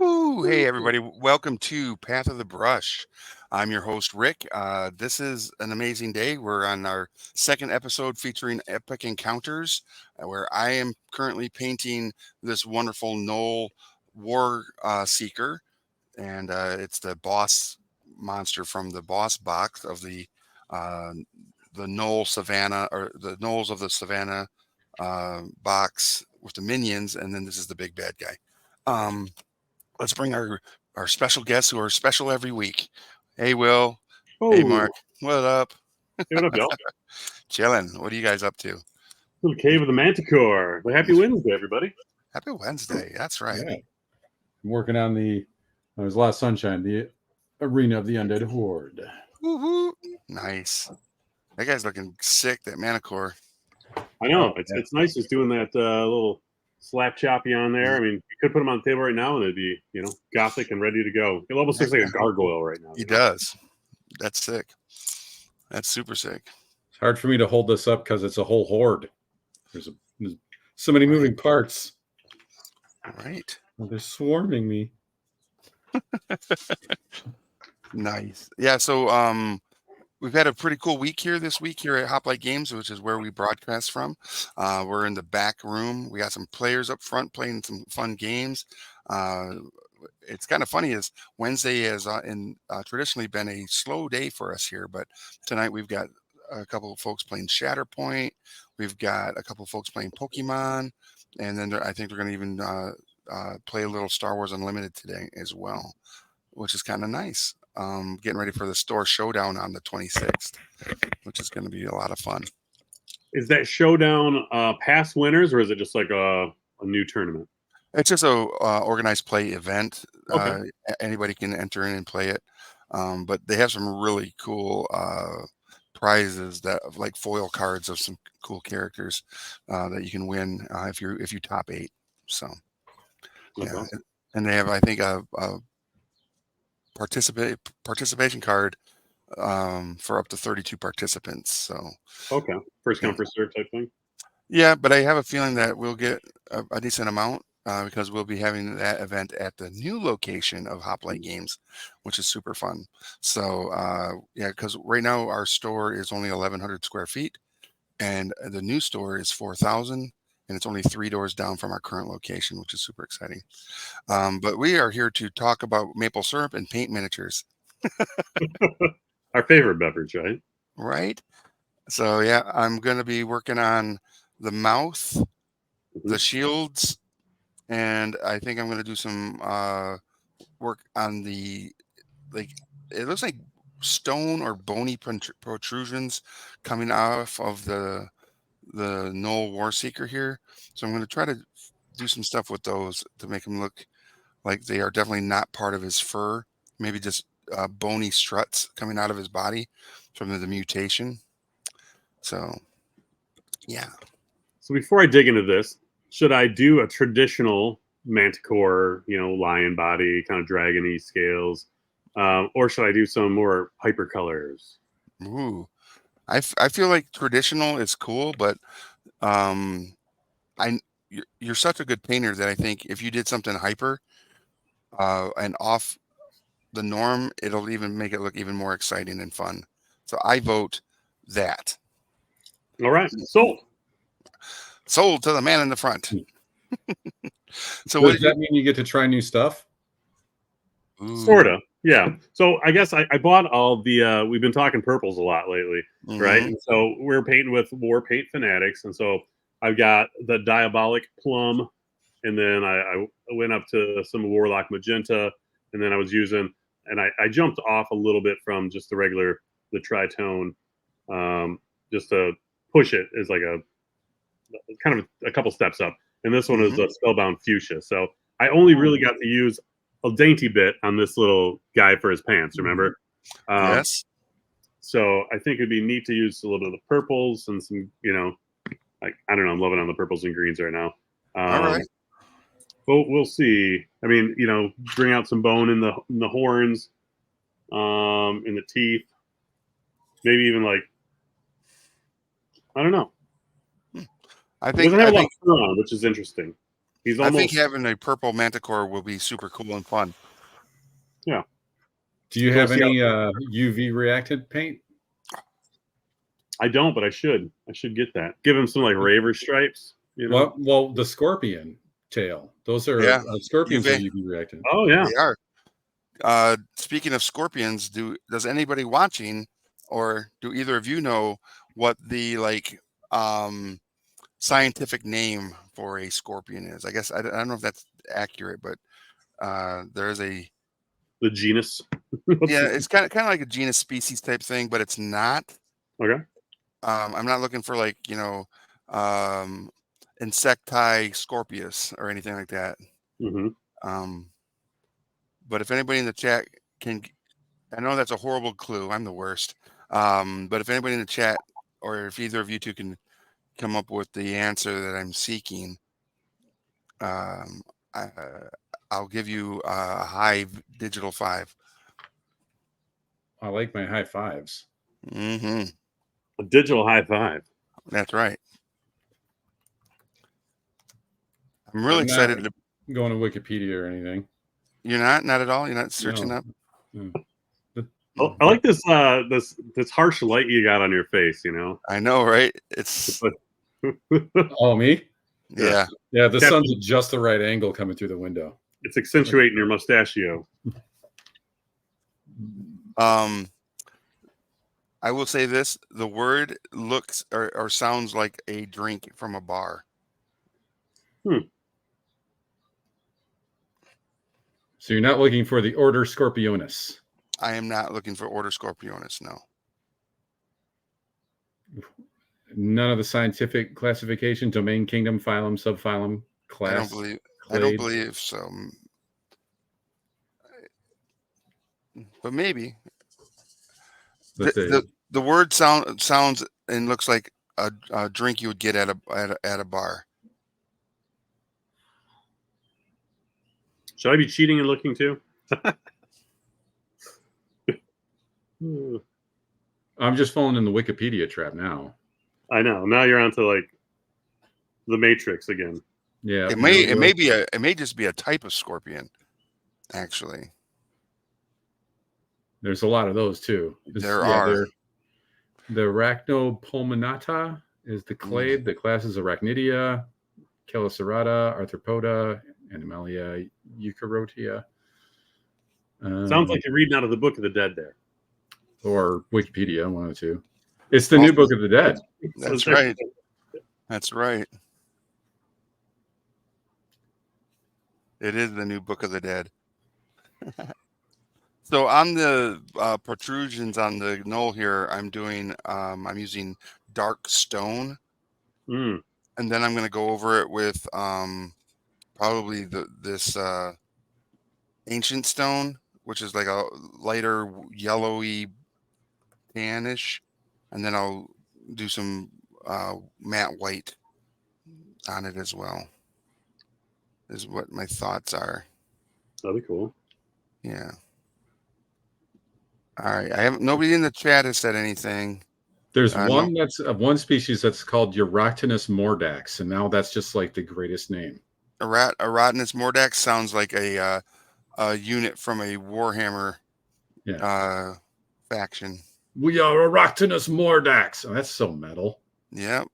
Woo! Hey, everybody. Welcome to Path of the Brush. I'm your host, Rick. This is an amazing day. We're on our second episode featuring Epic Encounters, where I am currently painting this wonderful Knoll War Seeker. And it's the boss monster from the boss box of uh, the Knoll Savannah, or the Knolls of the Savannah box with the minions. And then this is the big bad guy. Let's bring our special guests who are special every week. Hey, Will. Hey, Oh, Mark. What up? hey, what up, y'all? Chilling. What are you guys up to? Little Cave of the Manticore. Well, happy Wednesday, everybody. Happy Wednesday. That's right. Yeah. I'm working on there's a lot of sunshine, the Arena of the Undead Horde. Woo-hoo. Nice. That guy's looking sick, that Manicore. I know. Oh, it's yeah. it's nice just doing that little slap choppy on there. I mean, you could put him on the table right now and it'd be, gothic and ready to go. It almost looks like a gargoyle right now. He does. That's sick. That's super sick. It's hard for me to hold this up because it's a whole horde. There's so many moving parts. Right. They're swarming me. Nice. Yeah, so we've had a pretty cool week this week here at Hoplite Games, which is where we broadcast from. We're in the back room. We got some players up front playing some fun games. It's kind of funny is Wednesday has traditionally been a slow day for us here, but tonight we've got a couple of folks playing Shatterpoint. We've got a couple of folks playing Pokemon, and then I think they're going to even play a little Star Wars Unlimited today as well, which is kind of nice. Getting ready for the store showdown on the 26th, which is going to be a lot of fun. Is that showdown past winners or is it just like a new tournament? It's just a organized play event. Okay. Anybody can enter in and play it, but they have some really cool prizes that like foil cards of some cool characters that you can win if you top 8. So yeah, and they have I think a participation card for up to 32 participants. So Okay, first come first serve type thing. Yeah, but I have a feeling that we'll get a decent amount because we'll be having that event at the new location of Hoplite Games, which is super fun. So yeah, because right now our store is only 1,100 square feet, and the new store is 4,000, and it's only 3 doors down from our current location, which is super exciting. But we are here to talk about maple syrup and paint miniatures. Our favorite beverage, right? Right? So yeah, I'm going to be working on the mouth, the shields, and I think I'm going to do some work on the, like, it looks like stone or bony protrusions coming off of the Knoll Warseeker here. So I'm going to try to do some stuff with those to make them look like they are definitely not part of his fur. Maybe just bony struts coming out of his body from the mutation. So, yeah. So before I dig into this, should I do a traditional manticore, lion body, kind of dragony scales, or should I do some more hyper colors? Ooh. I feel like traditional is cool, but um, you're such a good painter that I think if you did something hyper and off the norm, it'll even make it look even more exciting and fun. So I vote that. All right, sold. Sold to the man in the front. So Does that mean you get to try new stuff? Sorta, yeah. So I guess I bought all the. We've been talking purples a lot lately, right? And so we're painting with War Paint Fanatics, and so I've got the Diabolic Plum, and then I went up to some Warlock Magenta, and then I was using, and I jumped off a little bit from just the Tritone, just to push it as like a kind of a couple steps up. And this one is a Spellbound Fuchsia. So I only really got to use a dainty bit on this little guy for his pants, remember? Yes. So I think it'd be neat to use a little bit of the purples and some, like, I don't know, I'm loving on the purples and greens right now. All right. But we'll see. I mean, bring out some bone in the horns, in the teeth. Maybe even like, I don't know. I It think doesn't have a lot of fur on, which is interesting. He's I think almost. having a purple manticore will be super cool and fun. Do you So have see any UV reactant paint? I don't, but I should. I should get that. Give him some like Raver stripes. You know. Well, the scorpion tail. Those are Yeah, scorpions are UV. UV reactant. Oh yeah. They are. Speaking of scorpions, does anybody watching, or do either of you know what the scientific name for a scorpion is? I guess I don't know if that's accurate, but there's a The genus. yeah, it's kind of like a genus species type thing, but it's not. Okay. I'm not looking for insecti scorpius or anything like that. Mm-hmm. But if anybody in the chat can, I know that's a horrible clue. I'm the worst. But if anybody in the chat, or if either of you two can come up with the answer that I'm seeking, I'll give you a high digital 5. I like my high fives. Mm-hmm. A digital high five. That's right. I'm really excited. Going to Wikipedia or anything. You're not at all. You're not searching No. up. Oh, I like this this harsh light you got on your face. You know. I know, right? It's Oh, me? yeah. Yeah, the Captain- sun's at just the right angle coming through the window. It's accentuating your mustachio. I will say this: the word looks or sounds like a drink from a bar. So you're not looking for the Order Scorpionus. I am not looking for Order Scorpionus. No. None of the scientific classification, domain, kingdom, phylum, subphylum, class. I don't believe so. But maybe the word sounds and looks like a drink you would get at a bar. Should I be cheating and looking too? I'm just falling in the Wikipedia trap now. I know. Now you're onto like the Matrix again. Yeah. It may just be a type of scorpion. Actually, there's a lot of those too. There are. The Arachnopulmonata is the clade. The class is Arachnidia, Chelicerata, Arthropoda, Animalia Eukaryotia. Sounds like you're reading out of the Book of the Dead there. Or Wikipedia, one of the two. It's the new Book of the Dead. That's right. That's right. It is the new Book of the Dead. So on the protrusions on the knoll here, I'm using dark stone, and then I'm going to go over it with probably this ancient stone, which is like a lighter yellowy tannish, and then I'll do some matte white on it as well. Is what my thoughts are. That'd be cool. Yeah. All right. Nobody in the chat has said anything. There's one that's one species that's called Euroctonus mordax, and now that's just like the greatest name. Erotinus mordax sounds like a unit from a Warhammer faction. We are Euroctonus mordax. Oh, that's so metal. Yep.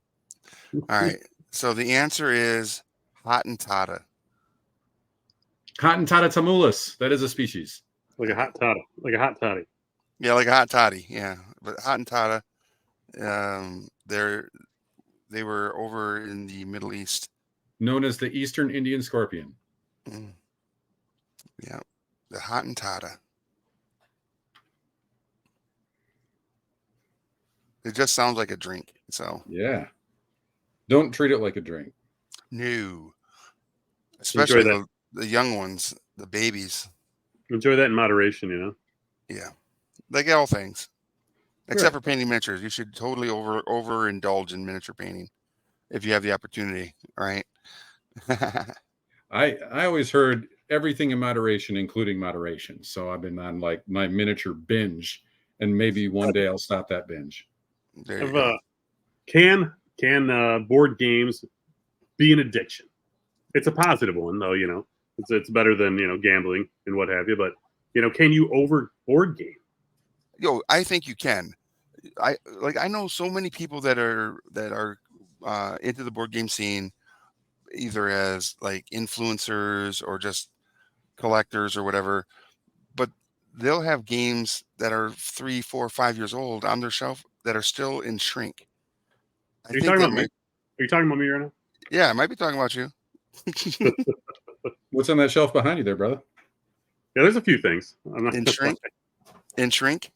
All right. So the answer is Hottentotta. Hottentotta tamulus. That is a species. Like a hot toddy. Yeah, like a hot toddy. Yeah, but Hottentotta, they were over in the Middle East, known as the Eastern Indian scorpion. Yeah, the Hottentotta. It just sounds like a drink. So yeah, don't treat it like a drink. No, especially the young ones, the babies. Enjoy that in moderation, you know. Yeah, like all things, except for painting miniatures. You should totally overindulge in miniature painting if you have the opportunity. Right. I always heard everything in moderation, including moderation. So I've been on like my miniature binge, and maybe one day I'll stop that binge. Can board games be an addiction? it's a positive one though. It's better than gambling and what have you. But can you over board game? Yo, I think you can. I know so many people that are into the board game scene, either as like influencers or just collectors or whatever, but they'll have games that are 3, 4, 5 years old on their shelf that are still in shrink. I Are you think talking that about me? might, Are you talking about me right now? yeah, I might be talking about you. What's on that shelf behind you there, brother? Yeah, there's a few things. I'm not In gonna shrink? In shrink?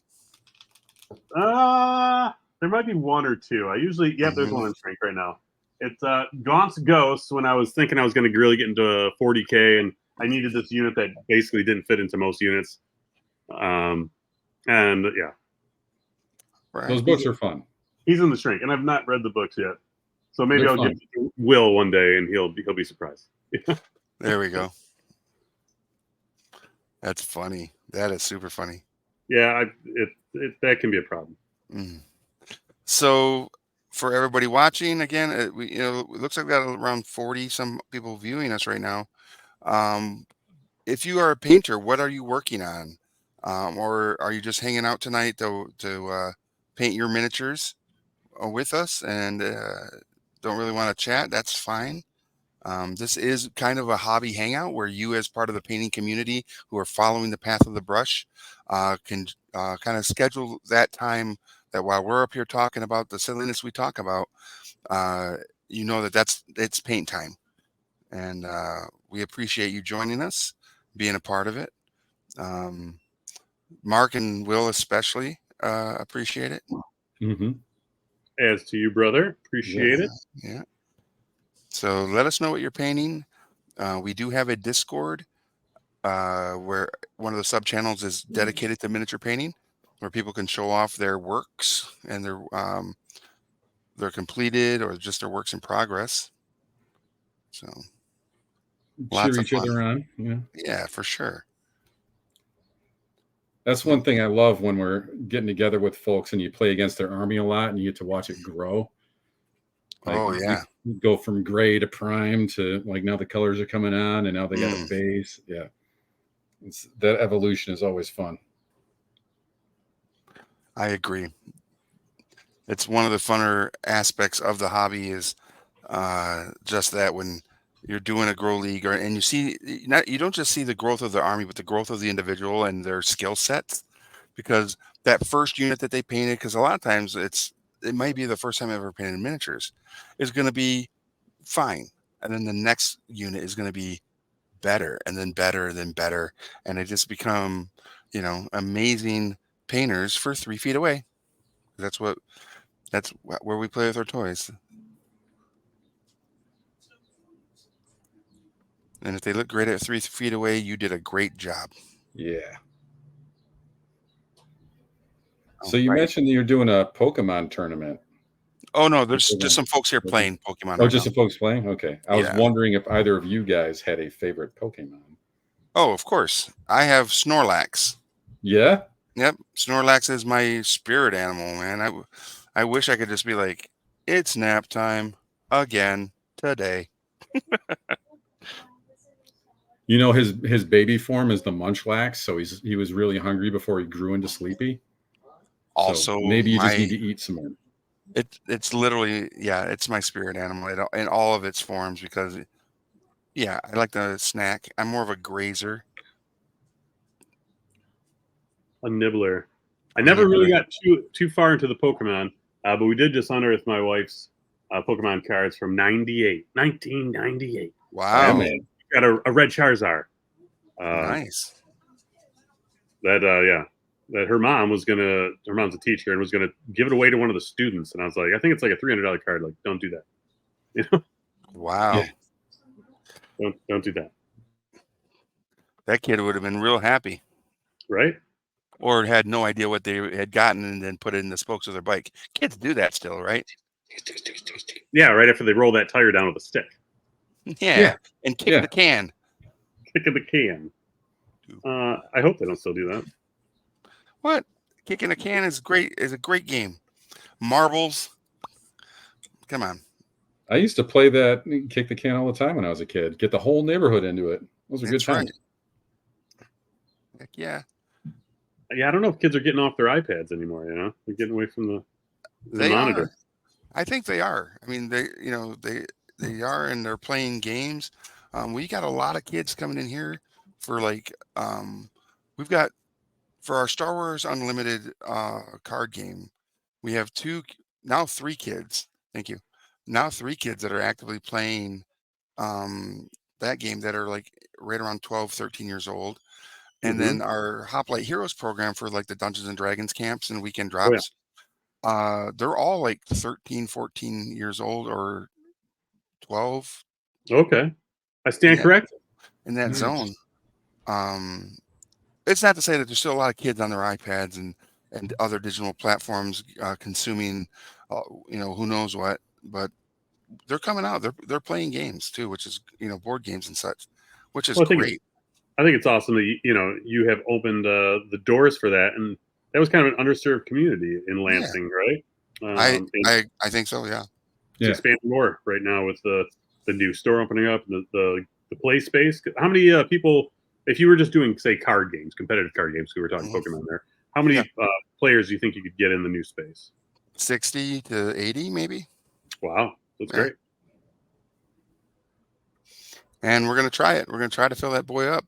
There might be one or two. I usually, there's Mhm. one in shrink right now. It's Gaunt's Ghost. When I was thinking I was going to really get into 40K, and I needed this unit that basically didn't fit into most units. And yeah, Right. Those books are fun. he's in the shrink, and I've not read the books yet. So maybe They're I'll fun. give it to Will one day, and he'll be surprised. There we go. That's funny. That is super funny. Yeah, that can be a problem. Mm. So for everybody watching, again, it looks like we got around 40 some people viewing us right now. If you are a painter, what are you working on? Or are you just hanging out tonight to paint your miniatures with us and don't really want to chat? That's fine. This is kind of a hobby hangout where you, as part of the painting community who are following the path of the brush, can kind of schedule that time, that while we're up here talking about the silliness we talk about, it's paint time. And we appreciate you joining us, being a part of it. Mark and Will especially appreciate it. Mm-hmm. As to you, brother, appreciate it. Yeah. So let us know what you're painting. We do have a Discord where one of the sub channels is dedicated to miniature painting, where people can show off their works and their completed or just their works in progress. So lots Cheer of each fun. other on. Yeah. Yeah, for sure. That's one thing I love when we're getting together with folks and you play against their army a lot and you get to watch it grow. Oh yeah. You go from gray to prime to like now the colors are coming on and now they got a base. Yeah. That evolution is always fun. I agree. It's one of the funner aspects of the hobby is just that when you're doing a grow league and you don't just see the growth of the army, but the growth of the individual and their skill sets, because that first unit that they painted, because a lot of times it might be the first time I ever painted miniatures, is going to be fine. And then the next unit is going to be better and then better and then better. And they just become, amazing painters for 3 feet away. That's where we play with our toys. And if they look great at 3 feet away, you did a great job. Yeah. So you mentioned that you're doing a Pokemon tournament. Oh no, there's just some folks here playing Pokemon. Oh, just some folks playing? Okay. I was wondering if either of you guys had a favorite Pokemon. Oh, of course. I have Snorlax. Yeah? Yep. Snorlax is my spirit animal, man. I wish I could just be like, it's nap time again today. His baby form is the Munchlax, so he was really hungry before he grew into Sleepy. Also, so maybe you just need to eat some more. It's literally, it's my spirit animal in all of its forms because, I like the snack. I'm more of a grazer. A nibbler. I never really got too far into the Pokemon, but we did just unearth my wife's Pokemon cards from 1998. Wow. Man. Got a red Charizard. Nice. That her mom's a teacher and was gonna give it away to one of the students, and I was like, I think it's like a $300 card. Like, don't do that. Wow. Yeah. Don't do that. That kid would have been real happy, right? Or had no idea what they had gotten and then put it in the spokes of their bike. Kids do that still, right? Yeah, right after they roll that tire down with a stick. Yeah. And kick the can. Kicking the can. I hope they don't still do that. What? Kicking a can is great. Is a great game. Marbles. Come on. I used to play that, kick the can all the time when I was a kid. Get the whole neighborhood into it. Those are good That's right. times. Heck yeah. Yeah, I don't know if kids are getting off their iPads anymore. They're getting away from the They monitor. are. I think they are. I mean, they are, and they're playing games. We got a lot of kids coming in here for like we've got for our Star Wars Unlimited card game. We have now three kids. Thank you. Now three kids that are actively playing um that game that are like right around 12, 13 years old. And Hmm. then our Hoplite Heroes program for like the Dungeons and Dragons camps and weekend Oh yeah. drops. They're all like 13, 14 years old or 12 Okay. I in stand that corrected. in that Nice. zone. Um, it's not to say that there's still a lot of kids on their iPads and other digital platforms consuming, who knows what, but they're coming out. They're playing games too, which is board games and such, which is Well, great. I think it's awesome that you have opened the doors for that, and that was kind of an underserved community in Yeah, Lansing, right? I And I think so. Yeah. it's Yeah. expanding more right now with the new store opening up, the play space. How many people? If you were just doing, say, card games, competitive card games, we were talking Mhm. Pokemon there. How Yeah, many players do you think you could get in the new space? 60 to 80 maybe. Wow, that's Yeah, great. and we're gonna try it. We're gonna try to fill that boy up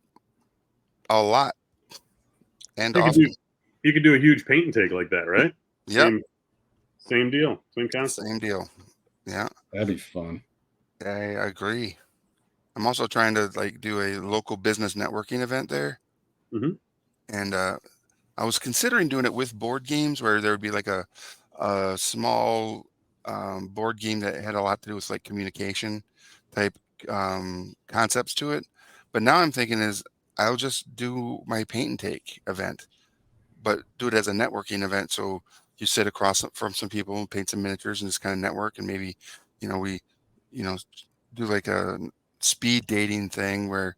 a lot and You could do often. you could do a huge paint and take like that, right? Yep, Same deal, same concept. same deal. Yeah, That'd be fun. I agree. I'm also trying to like do a local business networking event there, Hmm. and I was considering doing it with board games where there would be like a small board game that had a lot to do with like communication type concepts to it. But now I'm thinking is I'll just do my paint and take event, but do it as a networking event. So you sit across from some people and paint some miniatures and just kind of network, and maybe we you know do like a speed dating thing where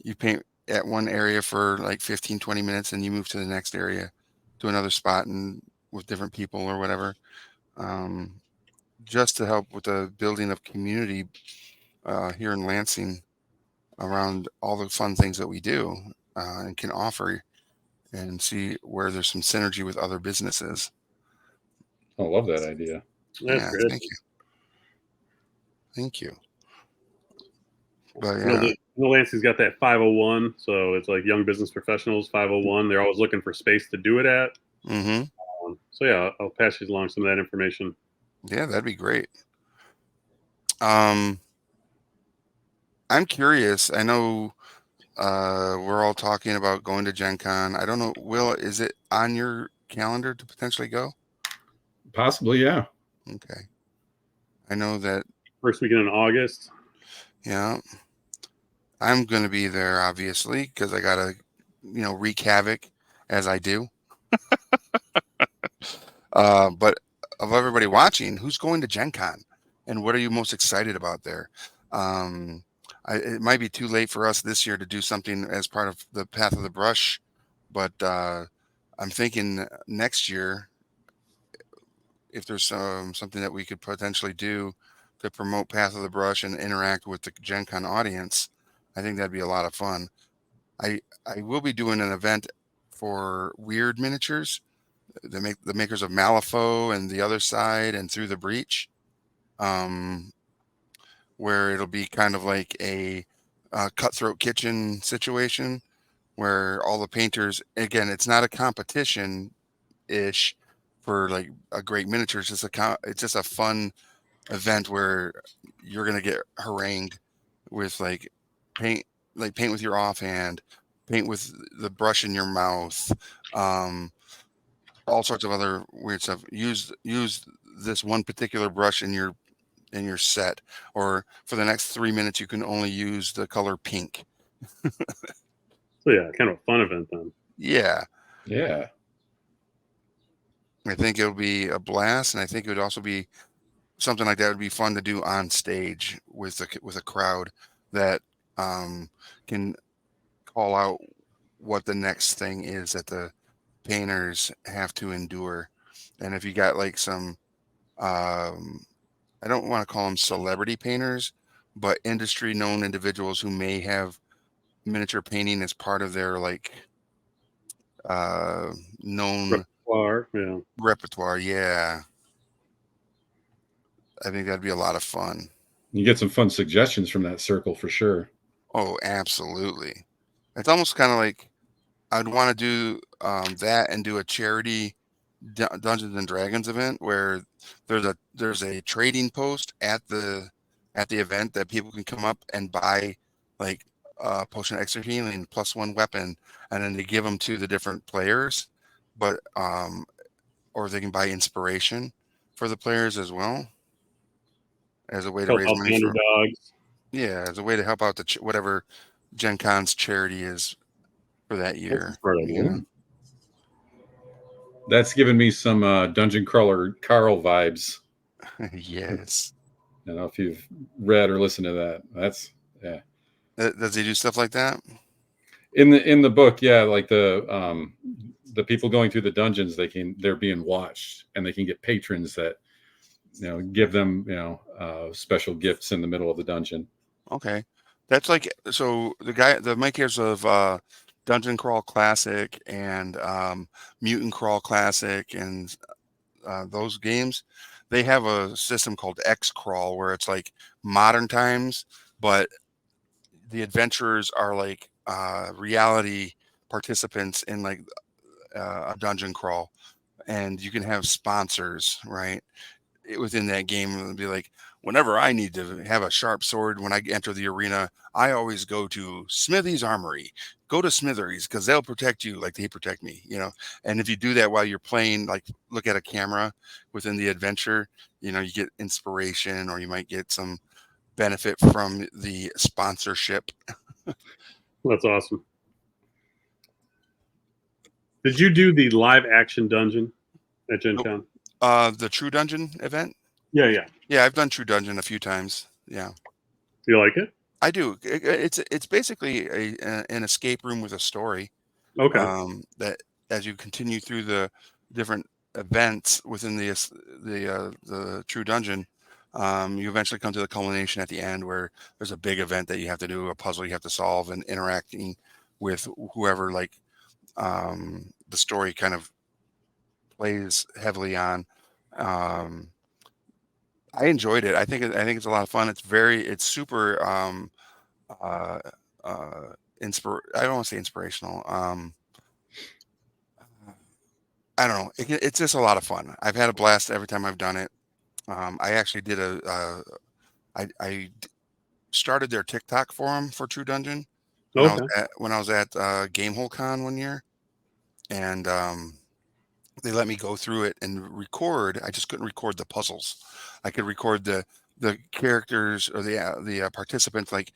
you paint at one area for like 15, 20 minutes and you move to the next area to another spot and with different people or whatever, um, just to help with the building of community here in Lansing around all the fun things that we do and can offer, and see where there's some synergy with other businesses. I love that idea. That's Yeah, great. thank you. Thank you. But I know yeah, that Lansing's got that 501, so it's like young business professionals 501. They're always looking for space to do it at. hmm So yeah, I'll pass you along some of that information. yeah, that'd be great. Um, I'm curious. I know we're all talking about going to Gen Con. I don't know, Will, is it on your calendar to potentially go? Possibly, yeah. Okay. I know that, First weekend in August. yeah, I'm going to be there obviously because I got to, wreak havoc as I do. But of everybody watching, who's going to Gen Con and what are you most excited about there? Um, it might be too late for us this year to do something as part of the Path of the Brush, but I'm thinking next year, if there's something that we could potentially do to promote Path of the Brush and interact with the Gen Con audience, I think that'd be a lot of fun. I will be doing an event for Weird Miniatures, the makers of Malifaux and The Other Side and Through the Breach, um, where it'll be kind of like a cutthroat kitchen situation where all the painters, again, it's not a competition ish for like a great miniatures. It's just a fun event where you're gonna get harangued with paint, paint with your offhand, paint with the brush in your mouth, um, all sorts of other weird stuff. Use this one particular brush in your set, or for the next 3 minutes you can only use the color pink. So yeah, kind of a fun event then. Yeah, Yeah. I think it'll be a blast, and I think it would also be something like that would be fun to do on stage with a crowd that can call out what the next thing is that the painters have to endure. And if you got like some um, I don't want to call them celebrity painters, but industry known individuals who may have miniature painting as part of their like known Repertoire, yeah. repertoire. Yeah. I think that'd be a lot of fun. You get some fun suggestions from that circle for sure. Oh, absolutely. It's almost kind of like I'd want to do that and do a charity Dungeons and Dragons event where there's a trading post at the event that people can come up and buy like potion of extra healing +1 weapon, and then they give them to the different players, but or they can buy inspiration for the players as well as a way to Help raise out money the for underdogs. as a way to help out the whatever Gen Con's charity is for that That's year. a smart you idea. know? That's given me some Dungeon Crawler Carl vibes. Yes. I don't know if you've read or listened to that. That's yeah. Does he do stuff like that? In the book, yeah, like the people going through the dungeons, they're being watched, and they can get patrons that give them special gifts in the middle of the dungeon. Okay. That's like so the makers of Dungeon Crawl Classic and Mutant Crawl Classic and those games, they have a system called X Crawl where it's like modern times, but the adventurers are like reality participants in like a dungeon crawl, and you can have sponsors, right? Within that game, it would be like, whenever I need to have a sharp sword when I enter the arena, I always go to Smithy's Armory. Go to Smitheries because they'll protect you like they protect me, And if you do that while you're playing, like look at a camera within the adventure, you get inspiration, or you might get some benefit from the sponsorship. That's awesome. Did you do the live action dungeon at Gen Con? The True Dungeon event? Yeah. Yeah, I've done True Dungeon a few times. Yeah. Do you like it? I do. It's basically an escape room with a story. Okay. That as you continue through the different events within the True Dungeon, you eventually come to the culmination at the end where there's a big event that you have to do, a puzzle you have to solve, and interacting with whoever the story kind of plays heavily on. I enjoyed it. I think it's a lot of fun. It's super I don't want to say inspirational. I don't know. It's just a lot of fun. I've had a blast every time I've done it. I actually did I started their TikTok forum for True Dungeon when I was at Gamehole Con one year, and they let me go through it and record. I just couldn't record the puzzles. I could record the characters or the participants like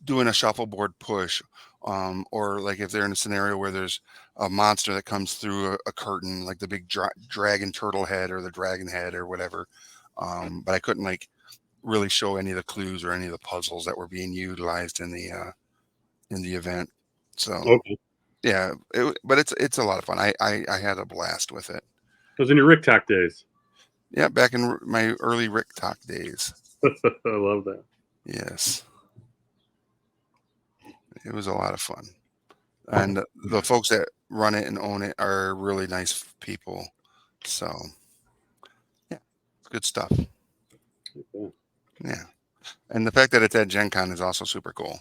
doing a shuffleboard push, or like if they're in a scenario where there's a monster that comes through a curtain, like the big dragon turtle head or the dragon head or whatever. But I couldn't really show any of the clues or any of the puzzles that were being utilized in the event. So Okay. yeah, but it's a lot of fun. I had a blast with it. It was in your Rick Talk days. Yeah, back in my early Rick Talk days. I love that. Yes. It was a lot of fun. And the folks that run it and own it are really nice people. So, yeah, it's good stuff. Okay. Yeah. And the fact that it's at Gen Con is also super cool.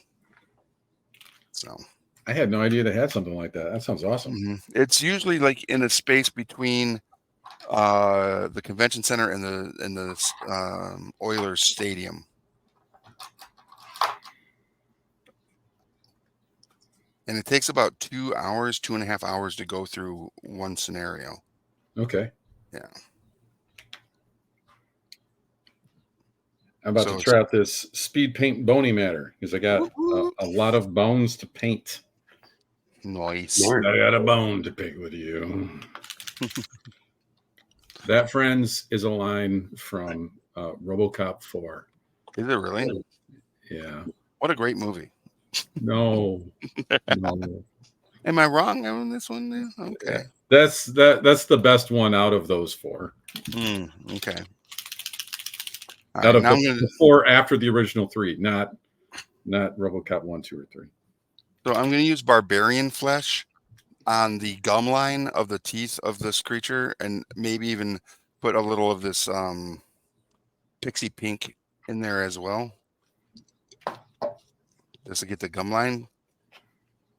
So, I had no idea they had something like that. That sounds awesome. It's usually like in a space between the convention center and the Oilers Stadium. And it takes about 2.5 hours to go through one scenario. Okay. Yeah. I'm about to try out this speed paint bony matter because I got a lot of bones to paint. Nice. I got a bone to pick with you. That, friends, is a line from RoboCop 4. Is it really? Yeah. What a great movie. No. Am I wrong on this one? Okay. That's the best one out of those 4. Okay. All Out right, of now I'm gonna the 4 after the original 3, not RoboCop 1, 2, or 3. so I'm gonna use barbarian flesh on the gum line of the teeth of this creature, and maybe even put a little of this pixie pink in there as well, just to get the gum line,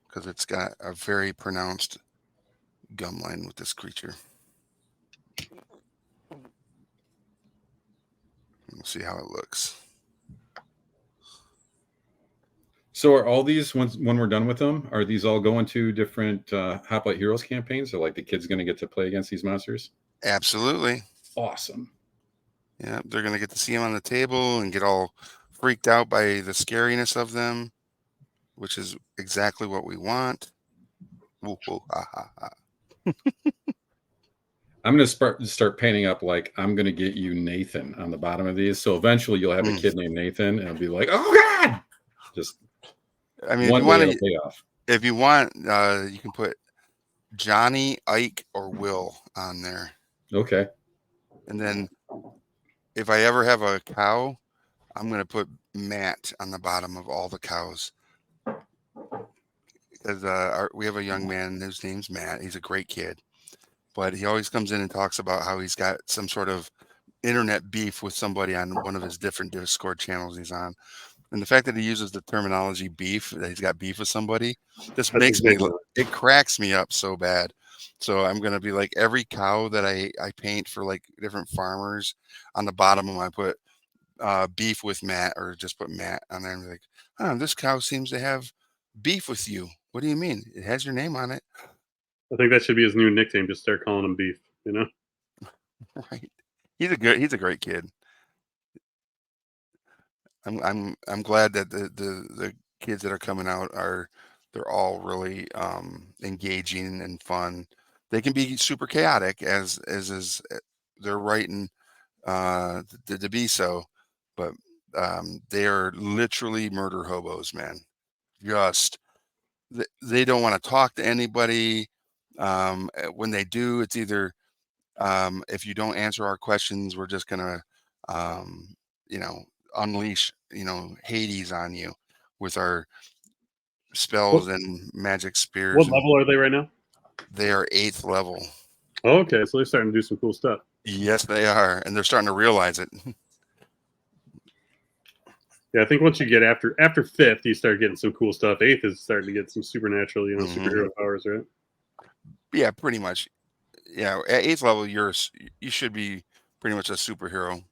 because it's got a very pronounced gum line with this creature. We'll see how it looks. So are all these, when we're done with them, are these all going to different Hoplite Heroes campaigns? So like the kids going to get to play against these monsters? Absolutely. Awesome. Yeah, they're gonna get to see them on the table and get all freaked out by the scariness of them, which is exactly what we want. Woo, woo, ha, ha, ha. I'm going to start painting up like I'm going to get you Nathan on the bottom of these. So eventually you'll have a kid named Nathan and it'll be like, oh God, just I mean, one day it'll pay off. if you want, you can put Johnny, Ike, or Will on there. Okay. And then if I ever have a cow, I'm going to put Matt on the bottom of all the cows. Because we have a young man whose name's Matt. He's a great kid. But he always comes in and talks about how he's got some sort of internet beef with somebody on one of his different Discord channels he's on. And the fact that he uses the terminology beef, that he's got beef with somebody, this makes me, it cracks me up so bad. So I'm going to be like, every cow that I paint for like different farmers, on the bottom of them, I put beef with Matt, or just put Matt on there and be like, oh, this cow seems to have beef with you. What do you mean? It has your name on it. I think that should be his new nickname. Just start calling him Beef. You know, Right? He's a great kid. I'm glad that the kids that are coming out they're all really engaging and fun. They can be super chaotic as is they're writing to be so, but they are literally murder hobos, man. Just they don't want to talk to anybody. When they do, it's either if you don't answer our questions, we're just gonna you know, unleash, Hades on you with our spells and magic spears. what level are they right now? They are 8th level. Oh, okay, so they're starting to do some cool stuff. Yes, they are, and they're starting to realize it. Yeah, I think once you get after 5th, you start getting some cool stuff. 8th is starting to get some supernatural, superhero powers, right? Yeah, pretty much. Yeah, at 8th level, you should be pretty much a superhero.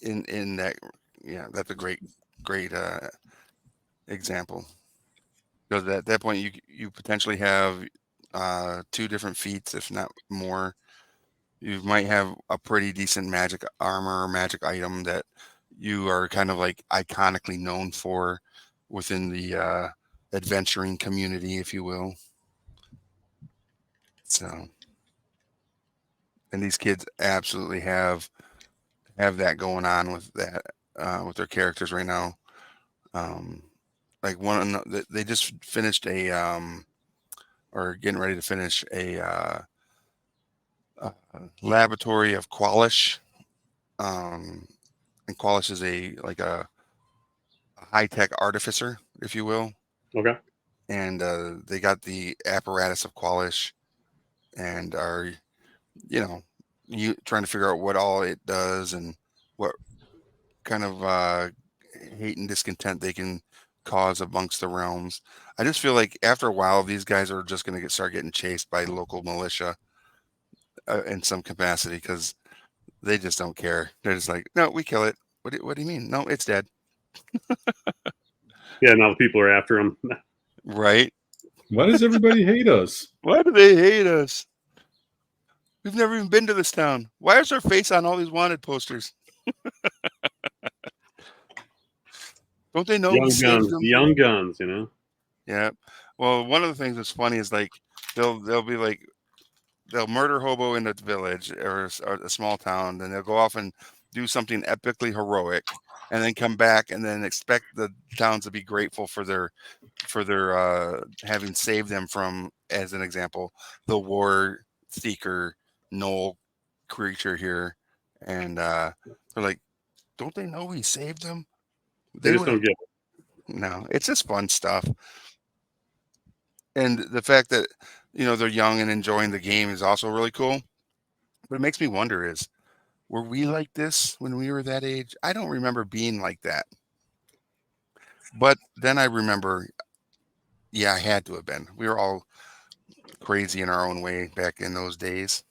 In that, yeah, that's a great example. Because at that point, you potentially have 2 different feats, if not more. You might have a pretty decent magic armor or magic item that you are kind of like iconically known for within the adventuring community, if you will. So, and these kids absolutely have that going on with that with their characters right now. Like they just finished or getting ready to finish a laboratory of Qualish. And Qualish is a high-tech artificer, if you will. Okay. And they got the apparatus of Qualish and are, you trying to figure out what all it does and what kind of hate and discontent they can cause amongst the realms. I just feel like after a while, these guys are just going to start getting chased by local militia in some capacity, because they just don't care. They're just like, no, we kill it. What do you mean? No, it's dead. Yeah, now the people are after him. Right? Why does everybody hate us? Why do they hate us? We've never even been to this town. Why is our face on all these wanted posters? Don't they know we Young saved guns, them? young guns, you know. Yeah. Well, one of the things that's funny is like they'll be like, they'll murder hobo in a village or a small town, then they'll go off and do something epically heroic, and then come back and then expect the towns to be grateful for their having saved them from, as an example, the war seeker Knoll creature here, and They're like, don't they know we saved them? They just would've- don't get it. No, it's just fun stuff. And the fact that, they're young and enjoying the game is also really cool. But it makes me wonder is, were we like this when we were that age? I don't remember being like that. But then I remember, yeah, I had to have been. We were all crazy in our own way back in those days.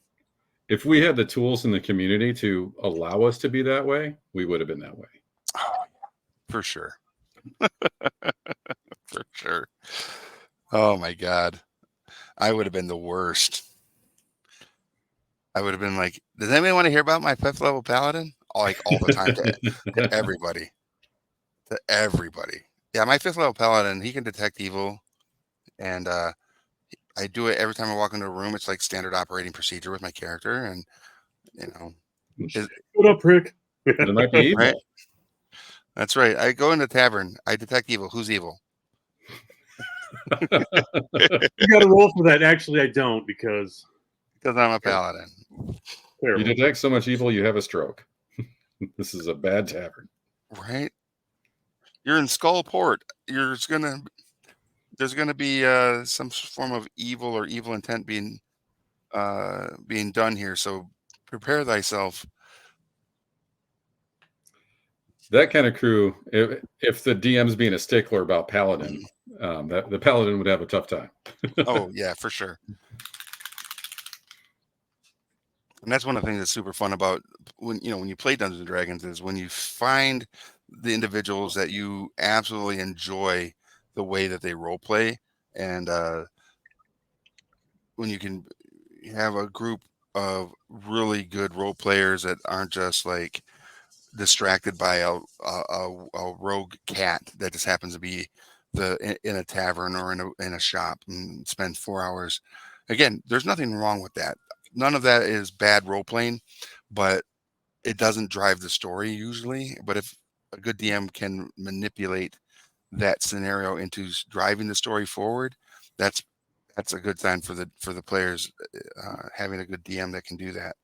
If we had the tools in the community to allow us to be that way, we would have been that way. Oh, for sure. For sure. Oh my God. I would have been the worst. I would have been like, does anybody want to hear about my 5th level paladin? Like all the time to everybody. To everybody. Yeah, my 5th level paladin, he can detect evil. And I do it every time I walk into a room. It's like standard operating procedure with my character. And, What up, Rick? There might be evil. Right. That's right. I go in the tavern. I detect evil. Who's evil? You got to roll for that. Actually, I don't because I'm a paladin. You terrible. detect so much evil, you have a stroke. This is a bad tavern. Right. You're in Skullport. There's gonna be some form of evil or evil intent being done here. So prepare thyself. That kind of crew, if the DM's being a stickler about paladin, that the paladin would have a tough time. Oh yeah, for sure. And that's one of the things that's super fun about when you play Dungeons and Dragons is when you find the individuals that you absolutely enjoy the way that they role play, and when you can have a group of really good role players that aren't just like distracted by a rogue cat that just happens to be in a tavern or in a shop and spend 4 hours. Again, there's nothing wrong with that. None of that is bad role playing, but it doesn't drive the story usually. But if a good DM can manipulate that scenario into driving the story forward, that's a good sign for the players having a good DM that can do that.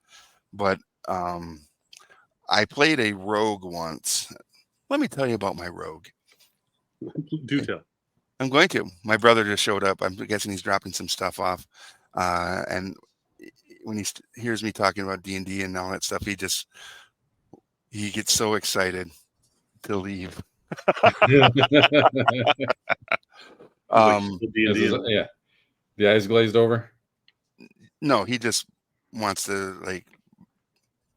But I played a rogue once. Let me tell you about my rogue. Do tell. I'm going to. My brother just showed up. I'm guessing he's dropping some stuff off, and when he hears me talking about D&D and all that stuff, he gets so excited to leave. Yeah, the eyes glazed over. No, he just wants to like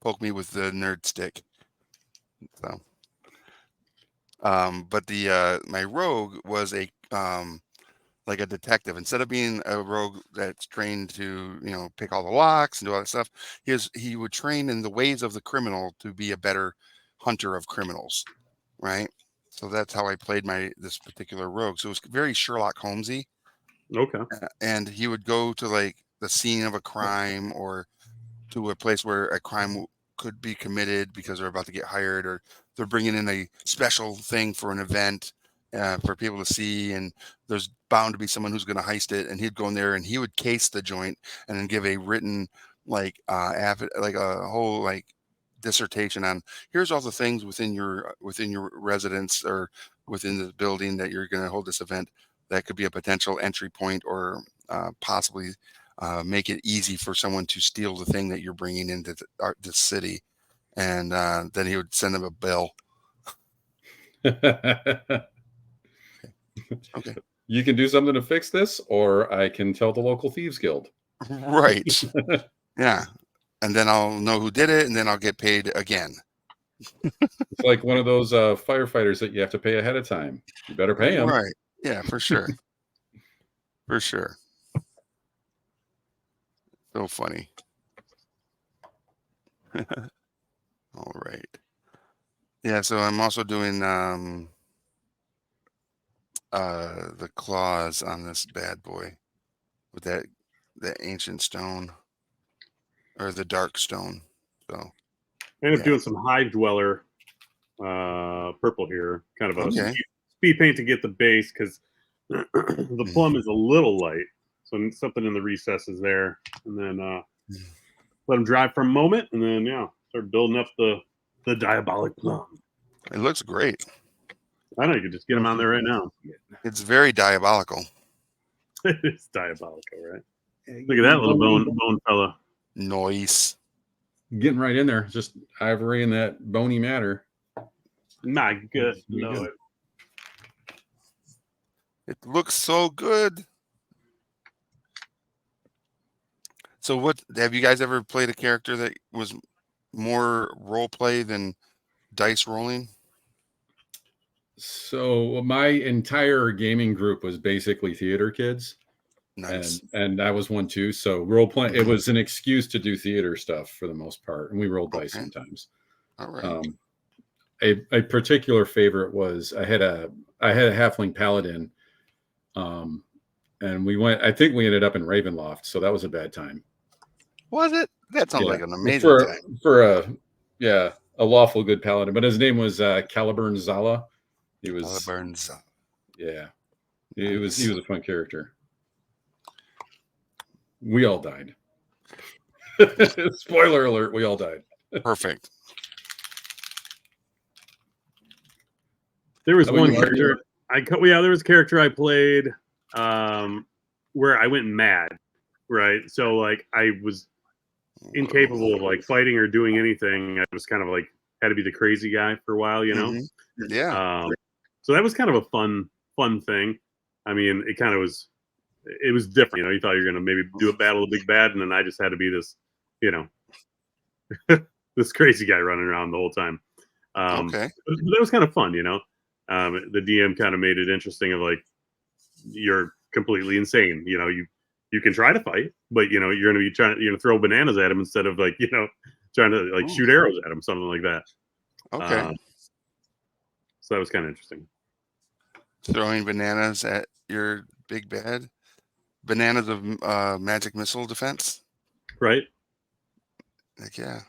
poke me with the nerd stick. So, but my rogue was like a detective. Instead of being a rogue that's trained to, pick all the locks and do all that stuff, he would train in the ways of the criminal to be a better hunter of criminals, right? So that's how I played this particular rogue. So it was very Sherlock Holmesy. Okay. And he would go to like the scene of a crime or to a place where a crime could be committed because they're about to get hired or they're bringing in a special thing for an event for people to see, and there's bound to be someone who's going to heist it, and he'd go in there and he would case the joint and then give a written like a whole like dissertation on here's all the things within your residence or within the building that you're going to hold this event that could be a potential entry point or possibly make it easy for someone to steal the thing that you're bringing into the city. And then he would send them a bill. Okay. You can do something to fix this, or I can tell the local thieves guild. Right. Yeah. And then I'll know who did it, and then I'll get paid again. It's like one of those firefighters that you have to pay ahead of time. You better pay them. Right. Yeah, for sure. For sure. So funny. All right. Yeah, so I'm also doing the claws on this bad boy with that ancient stone or the dark stone. So I ended up doing some Hive Dweller purple here, kind of a okay. speed paint to get the base because the plum is a little light, so something in the recesses there, and then let them dry for a moment, and then start building up the The Diabolic Plum. It looks great. I don't know. You could just get him on there right now. It's very diabolical. It's diabolical, right? Look at that little bone fella. Noise. Getting right in there, just ivory and that bony matter. My good That's pretty Lord. good. It looks so good. So what have you guys ever played a character that was more role play than dice rolling? So my entire gaming group was basically theater kids, Nice. and I was one too. So role playing, it Mhm. was an excuse to do theater stuff for the most part, and we rolled dice Okay. sometimes. All right. A particular favorite was I had a halfling paladin, and we went. I think we ended up in Ravenloft, so that was a bad time. Was it? That sounds Yeah. like an amazing for time. for a lawful good paladin, but his name was Caliburn Zala. He was Burns. yeah. He was Nice. a fun character. We all died. Spoiler alert, we all died. Perfect. There was How about one you, character there was a character I played where I went mad, right? So like I was incapable of like fighting or doing anything. I was kind of like had to be the crazy guy for a while, you know. Mhm. Yeah. So that was kind of a fun thing. I mean, it was different, you know. You thought you were gonna maybe do a battle of big bad, and then I just had to be this, you know, this crazy guy running around the whole time. Okay. That was kind of fun, you know. The DM kind of made it interesting of like you're completely insane, you know. You can try to fight, but you know you're gonna throw bananas at him instead of like, you know, trying to like shoot arrows at him, something like that. Okay. So that was kind of interesting. Throwing bananas at your big bad. Bananas of magic missile defense. Right? Like, yeah.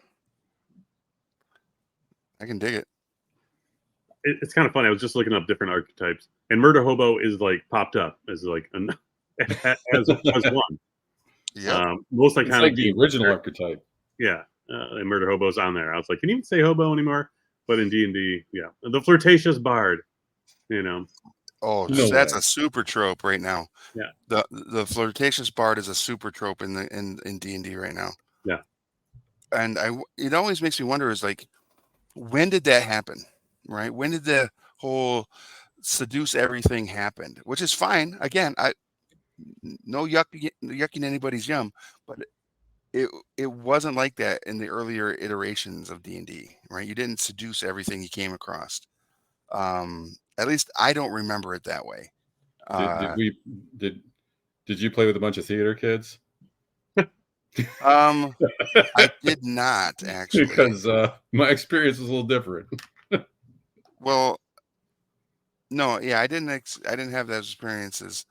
I can dig it. It's kind of funny. I was just looking up different archetypes, and Murder Hobo is like popped up as like as one. Yeah. Most It's like the original archetype. Yeah, and Murder Hobo's on there. I was like, can you even say hobo anymore? But in D&D, yeah, the flirtatious bard, you know. Oh, No that's way. a super trope right now. Yeah. The flirtatious bard is a super trope in D&D right now. Yeah. And it always makes me wonder is like, when did that happen? Right? When did the whole seduce everything happen? Which is fine. Again, no yucking anybody's yum, but it wasn't like that in the earlier iterations of D&D, right? You didn't seduce everything you came across. At least I don't remember it that way. Did you play with a bunch of theater kids? I did not actually. Because my experience was a little different. Well, no, yeah, I didn't have those experiences.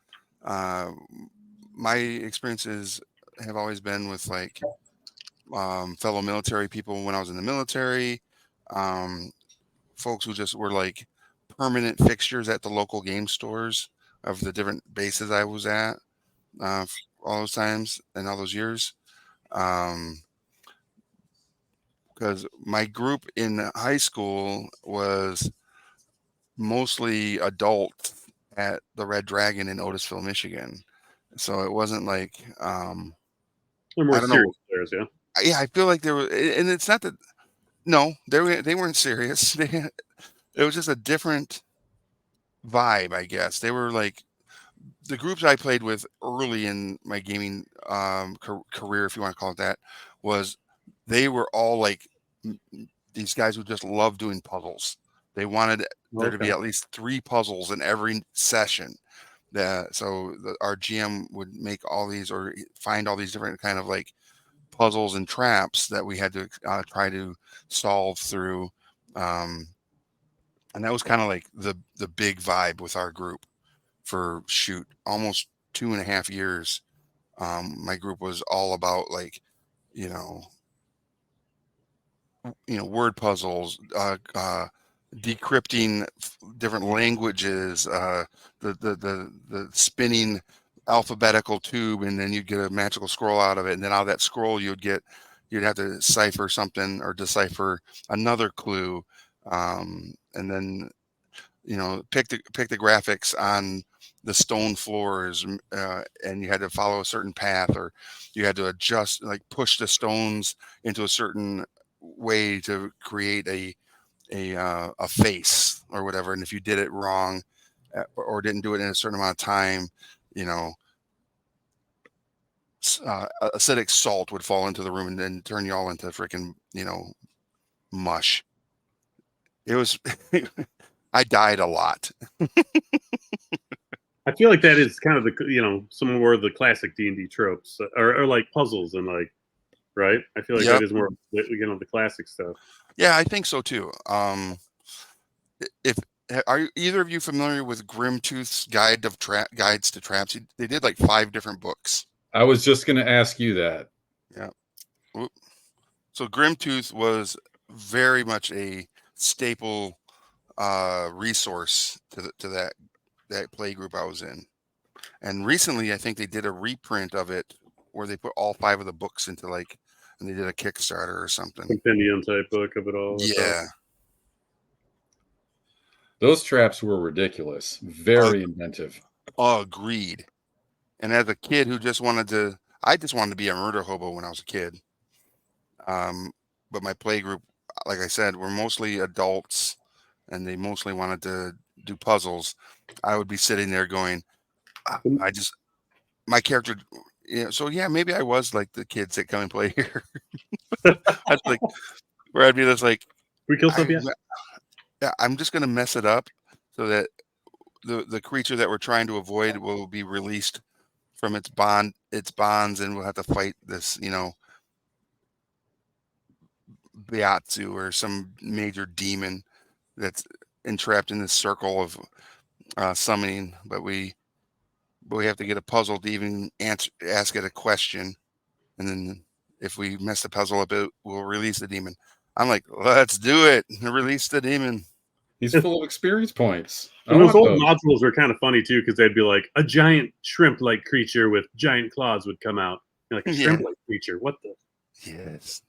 My experiences have always been with like fellow military people when I was in the military, folks who just were like permanent fixtures at the local game stores of the different bases I was at all those times and all those years. Because my group in high school was mostly adults at the Red Dragon in Otisville, Michigan. So it wasn't like They're more I don't know. serious players, yeah. Yeah, I feel like there was, and it's not that. No, they weren't serious. It was just a different vibe, I guess. They were like the groups I played with early in my gaming career, if you want to call it that, was they were all like these guys who just love doing puzzles. They wanted there to be at least 3 puzzles in every session. Our GM would make all these or find all these different kind of like puzzles and traps that we had to try to solve through. And that was kind of like the big vibe with our group for almost 2.5 years. My group was all about like, you know, word puzzles, decrypting different languages, the spinning alphabetical tube, and then you'd get a magical scroll out of it, and then out of that scroll you'd get, you'd have to cipher something or decipher another clue, and then pick the graphics on the stone floors, and you had to follow a certain path, or you had to adjust, like push the stones into a certain way to create a face or whatever. And if you did it wrong, or didn't do it in a certain amount of time, you know, acidic salt would fall into the room and then turn you all into freaking, mush. It was, I died a lot. I feel like that is kind of the some more of the classic D&D tropes, or like puzzles and like, right? I feel like Yep. that is more the classic stuff. Yeah, I think so too. If Are either of you familiar with Grimtooth's Guides to Traps? They did like 5 different books. I was just going to ask you that. Yeah. So Grimtooth was very much a staple resource to that play group I was in. And recently, I think they did a reprint of it where they put all 5 of the books into and they did a Kickstarter or something. Compendium type book of it all. Yeah. Those traps were ridiculous. Very inventive. Agreed. And as a kid who I just wanted to be a murder hobo when I was a kid. But my play group, like I said, were mostly adults, and they mostly wanted to do puzzles. I would be sitting there going, my character, so yeah, maybe I was like the kids that come and play here. That's like, where I'd be just like, we kill something. Yeah, I'm just going to mess it up so that the creature that we're trying to avoid will be released from its bonds, and we'll have to fight this, Beatsu or some major demon that's entrapped in this circle of summoning. But we have to get a puzzle to even ask it a question, and then if we mess the puzzle up, we'll release the demon. I'm like, let's do it. Release the demon. He's full of experience points. And those old modules were kind of funny too, because they'd be like, a giant shrimp-like creature with giant claws would come out. You're like, a shrimp-like creature? What the? Yes.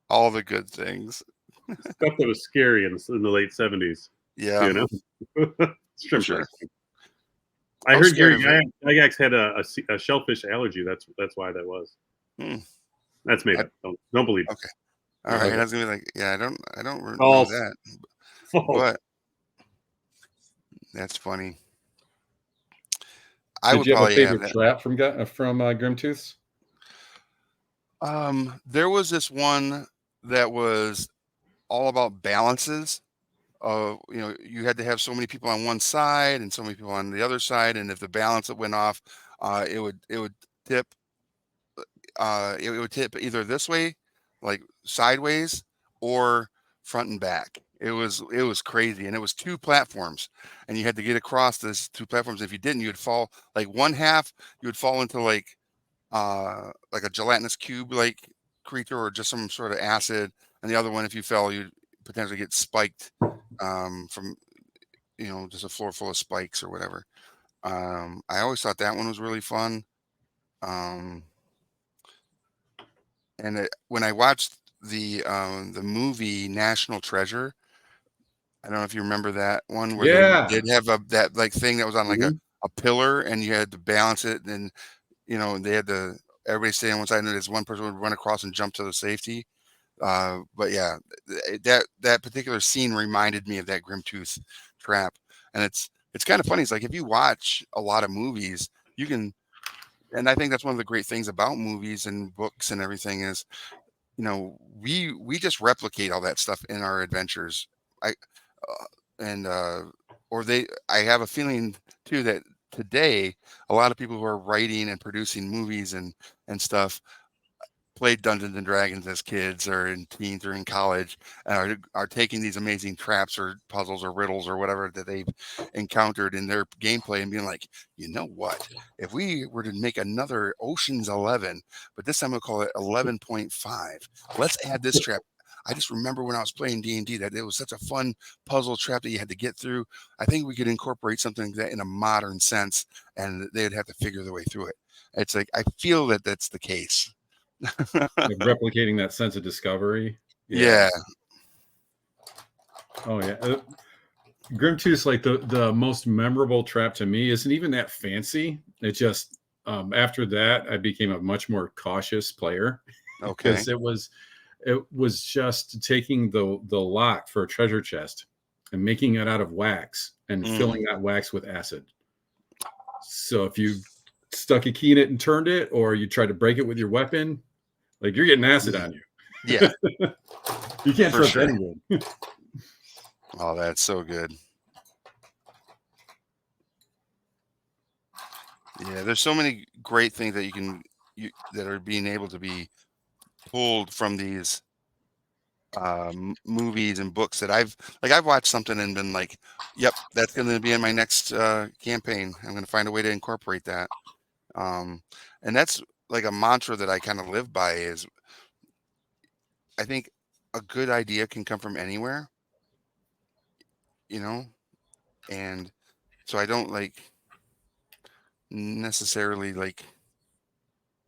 All the good things. Stuff that was scary in the late 70s. Yeah. Shrimp. Sure. I heard Gary Gygax had a shellfish allergy. That's why that was. That's made up. Don't believe it. Okay. All right. I was gonna be like, yeah, I don't know that. But that's funny. Did you have a favorite trap from Grimtooth's? There was this one that was all about balances. You had to have so many people on one side and so many people on the other side, and if the balance went off, it would tip. It would tip either this way, like sideways, or front and back. It was crazy, and it was 2 platforms, and you had to get across these 2 platforms. If you didn't, you'd fall like one half. You would fall into like a gelatinous cube like creature or just some sort of acid, and the other one, if you fell, you'd potentially get spiked from just a floor full of spikes or whatever. I always thought that one was really fun. And when I watched the movie National Treasure, I don't know if you remember that one where they did have that like thing that was on like a pillar, and you had to balance it, and they had to everybody stay on one side, and this one person would run across and jump to the safety. But yeah, that particular scene reminded me of that Grimtooth trap, and it's kind of funny. It's like if you watch a lot of movies, you can. And I think that's one of the great things about movies and books and everything is, we just replicate all that stuff in our adventures. I have a feeling too that today a lot of people who are writing and producing movies and stuff played Dungeons and Dragons as kids or in teens or in college, and are taking these amazing traps or puzzles or riddles or whatever that they've encountered in their gameplay and being like, you know what, if we were to make another Ocean's 11, but this time we'll call it 11.5, let's add this trap. I just remember when I was playing D&D that it was such a fun puzzle trap that you had to get through. I think we could incorporate something like that in a modern sense, and they'd have to figure their way through it. It's like, I feel that that's the case. Like replicating that sense of discovery. Yeah. Oh yeah. Grimtooth's like the most memorable trap to me isn't even that fancy. It just after that I became a much more cautious player Okay. because it was just taking the lock for a treasure chest and making it out of wax and filling that wax with acid. So if you stuck a key in it and turned it, or you tried to break it with your weapon, like you're getting acid on you. Yeah. You can't For trust sure. anyone. Oh, that's so good. Yeah, there's so many great things that that are being able to be pulled from these movies and books that I've watched something and been like, yep, that's going to be in my next campaign. I'm going to find a way to incorporate that. And that's like a mantra that I kind of live by is I think a good idea can come from anywhere, you know, and so I don't like necessarily like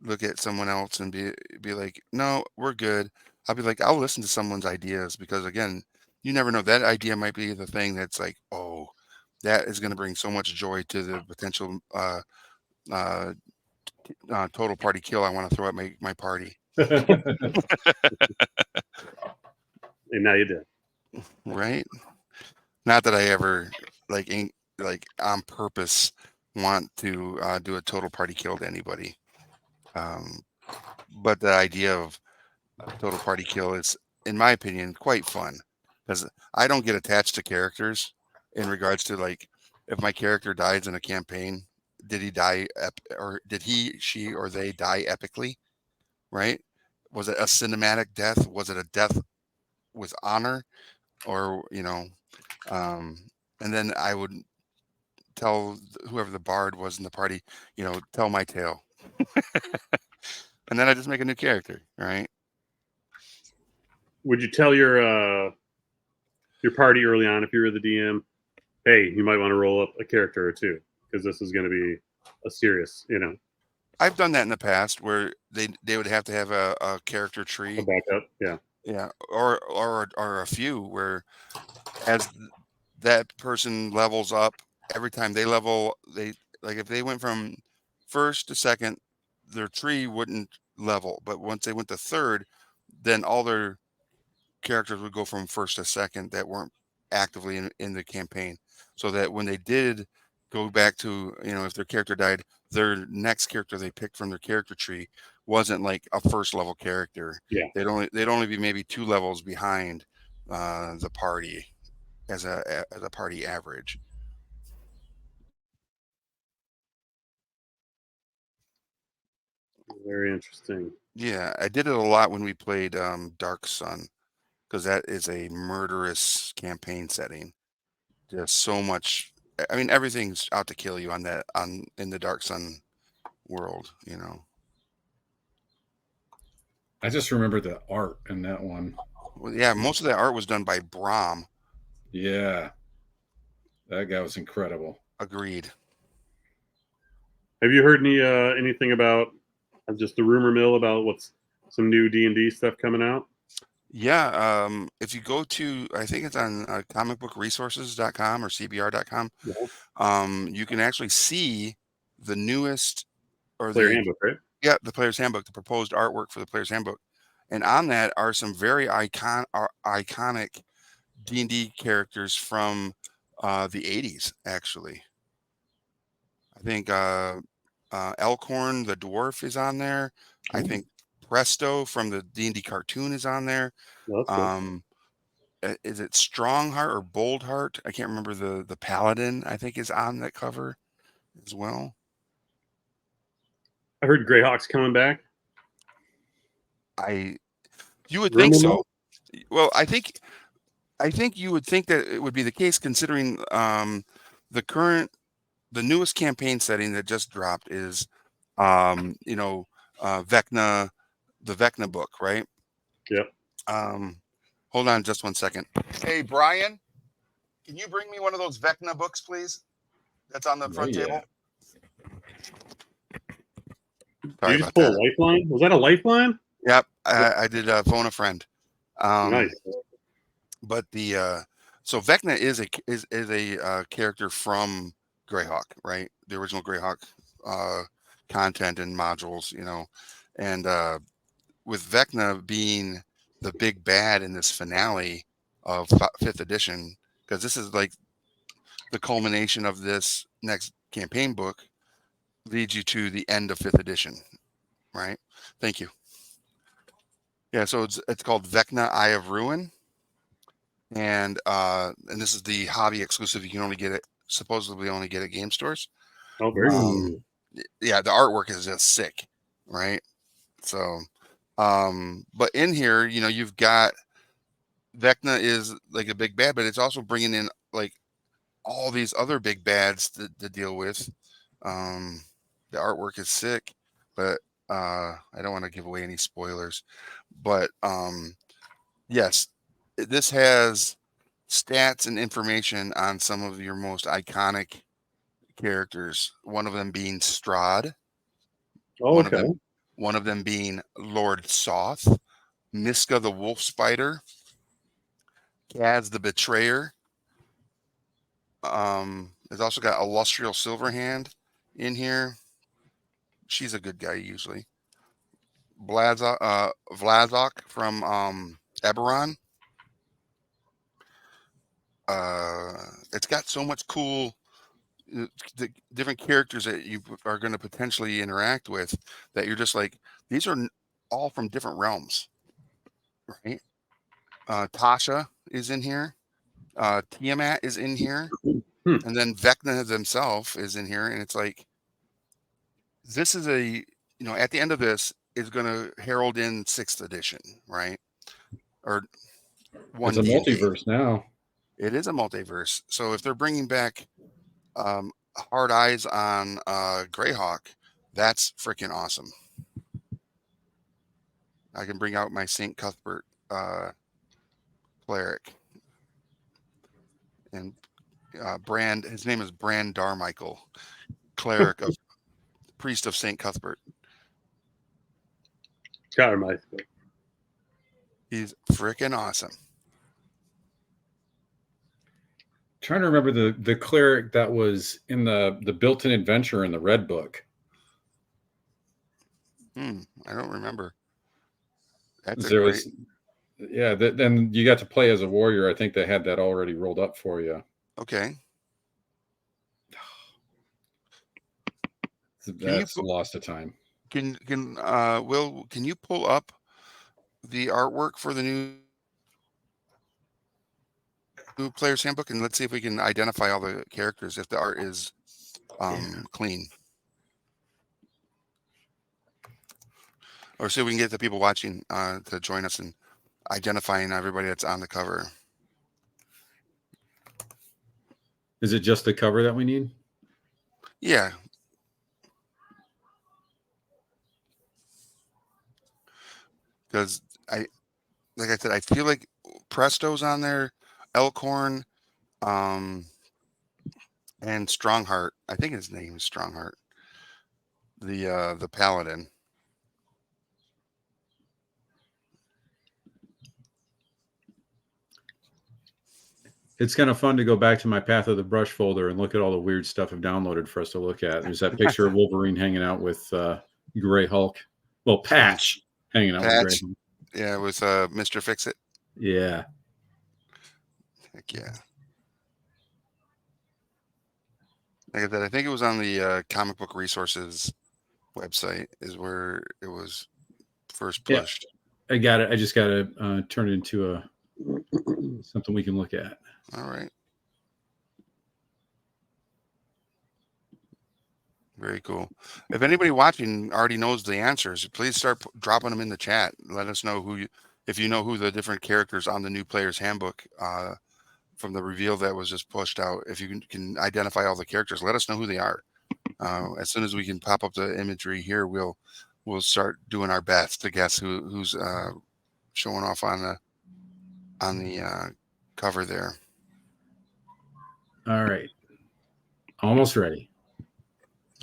look at someone else and be like, no, we're good. I'll be like, I'll listen to someone's ideas because again, you never know. That idea might be the thing that's like, oh, that is going to bring so much joy to the potential uh, total party kill I want to throw at my party. And now you did. Right? Not that I ever like on purpose want to do a total party kill to anybody. But the idea of total party kill is, in my opinion, quite fun because I don't get attached to characters in regards to like if my character dies in a campaign, did he die or did he, she, or they die epically? Right? Was it a cinematic death? Was it a death with honor? Or and then I would tell whoever the bard was in the party, tell my tale, and then I just make a new character, right? Would you tell your party early on if you were the DM, hey, you might want to roll up a character or two because this is going to be a serious, I've done that in the past where they would have to have a character tree, a backup, yeah, or a few where as that person levels up, every time they level, they like if they went from first to second, their tree wouldn't level, but once they went to third, then all their characters would go from first to second that weren't actively in the campaign, so that when they did go back to, if their character died, their next character they picked from their character tree wasn't like a first level character. Yeah. They'd only be maybe 2 levels behind the party as a party average. Very interesting. Yeah, I did it a lot when we played Dark Sun, because that is a murderous campaign setting. There's so much. I mean, everything's out to kill you in the Dark Sun world. I just remember the art in that one. Well, yeah, most of that art was done by Brahm. Yeah, that guy was incredible. Agreed. Have you heard anything about just the rumor mill about what's some new D&D stuff coming out? Yeah, if you go to, I think it's on comicbookresources.com or cbr.com, you can actually see the newest or Player handbook, right? Yeah, the player's handbook, the proposed artwork for the player's handbook, and on that are some very iconic D&D characters from the 80s. Actually, I think Elkhorn the dwarf is on there. I think Presto from the D&D cartoon is on there. Is it Strongheart or Boldheart? I can't remember. The paladin, I think, is on that cover as well. I heard Greyhawk's coming back. You would think so. Well, I think you would think that it would be the case, considering the newest campaign setting that just dropped is Vecna, the Vecna book, right? Yep. Hold on just one second. Hey, Brian, can you bring me one of those Vecna books, please? That's on the front table. Did you just pull a lifeline? Was that a lifeline? Yep, I did phone a friend. Nice. But so Vecna is a character from Greyhawk, right? The original Greyhawk content and modules, and with Vecna being the big bad in this finale of fifth edition, because this is like the culmination of this next campaign book, leads you to the end of fifth edition, right? Thank you. Yeah, so it's called Vecna: Eye of Ruin, and this is the hobby exclusive. You can only get it, supposedly only get at game stores. Oh, very Um, yeah, the artwork is just sick, right? So, but in here, you've got Vecna is like a big bad, but it's also bringing in like all these other big bads to deal with. The artwork is sick, but I don't want to give away any spoilers. But yes, this has stats and information on some of your most iconic characters. One of them being Strahd. Oh, One of okay. them, one of them being Lord Soth, Miska the Wolf Spider, Kaz the Betrayer. It's also got Illustrial Silverhand in here. She's a good guy usually. Vlazok from Eberron. It's got so much cool the different characters that you are going to potentially interact with that you're just like, these are all from different realms, right? Tasha is in here. Tiamat is in here. And then Vecna himself is in here. And it's like, this is at the end of this is going to herald in 6th edition, right? Or It's a 1D&D. multiverse now. It is a multiverse. So if they're bringing back hard eyes on Greyhawk, that's freaking awesome. I can bring out my St. Cuthbert cleric. And his name is Bran Darmichael, cleric of priest of St. Cuthbert. Carmichael. He's freaking awesome. Trying to remember the cleric that was in the built-in adventure in the Red Book. I don't remember. That's then you got to play as a warrior. I think they had that already rolled up for you. Okay. That's lost of time. Will, can you pull up the artwork for the new player's handbook, and let's see if we can identify all the characters if the art is clean, or see if we can get the people watching to join us in identifying everybody that's on the cover. Is it just the cover that we need? Yeah. Because like I said, I feel like Presto's on there, Elkhorn, and Strongheart. I think his name is Strongheart. The paladin. It's kind of fun to go back to my Path of the Brush folder and look at all the weird stuff I've downloaded for us to look at. There's that picture of Wolverine hanging out with Grey Hulk. Well, Patch hanging out with Grey Hulk. Yeah, with Mr. Fix-It. Yeah. Heck yeah. Like I said, I think it was on the Comic Book Resources website is where it was first pushed. Yeah, I got it. I just got to turn it into something we can look at. All right. Very cool. If anybody watching already knows the answers, please start dropping them in the chat. Let us know if you know who the different characters on the new player's handbook from the reveal that was just pushed out. If you can identify all the characters, let us know who they are. As soon as we can pop up the imagery here, we'll start doing our best to guess who's showing off on the cover there. All right. Almost ready.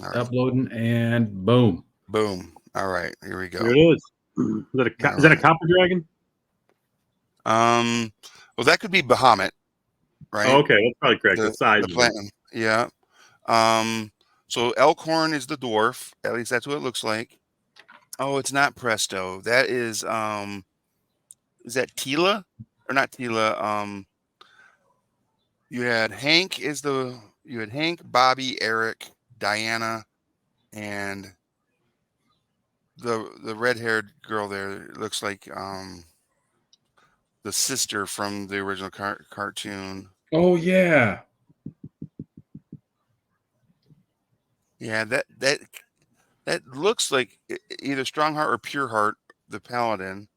All right. Uploading and boom. Boom. All right. Here we go. Here it is. Is that a copper dragon? Well, that could be Bahamut, right? Oh, okay, that's probably correct. The size. The platinum, yeah. So Elkhorn is the dwarf. At least that's what it looks like. Oh, it's not Presto. That is that Tila or not Tila? You had Hank, Bobby, Eric, Diana, and the red-haired girl there looks like the sister from the original cartoon. Oh yeah. Yeah, that looks like either Strongheart or Pureheart, the paladin,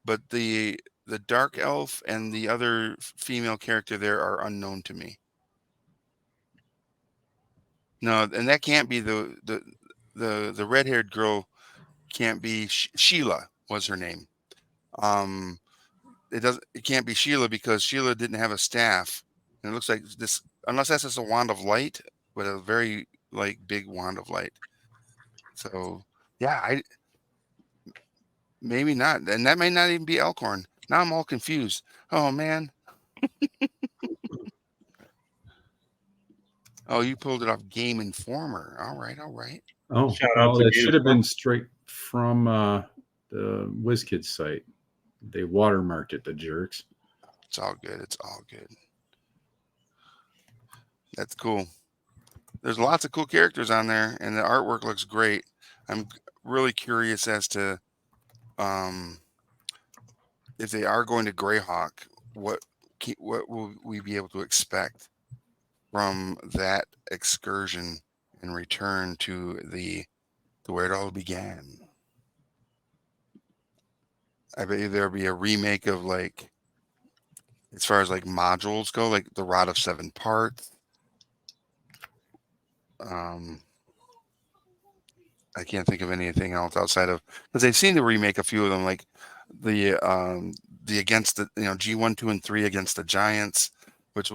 but the dark elf and the other female character there are unknown to me. No, and that can't be the red-haired girl. Can't be Sheila was her name. It can't be Sheila because Sheila didn't have a staff, and it looks like this, unless that's just a wand of light, but a very like big wand of light. So yeah, maybe not, and that may not even be Elkhorn. Now I'm all confused. Oh man. Oh, you pulled it off Game Informer. All right. Oh, Shout out to that Game should have been Informer. straight from the WizKids site. They watermarked it, the jerks. It's all good. That's cool. There's lots of cool characters on there, and the artwork looks great. I'm really curious as to if they are going to Greyhawk, what will we be able to expect from that excursion and return to where it all began. I bet you there'll be a remake of, like, as far as like modules go, like the Rod of Seven Parts. I can't think of anything else outside of, because they've seen to remake a few of them, like the against the G1, 2, and 3 against the Giants, which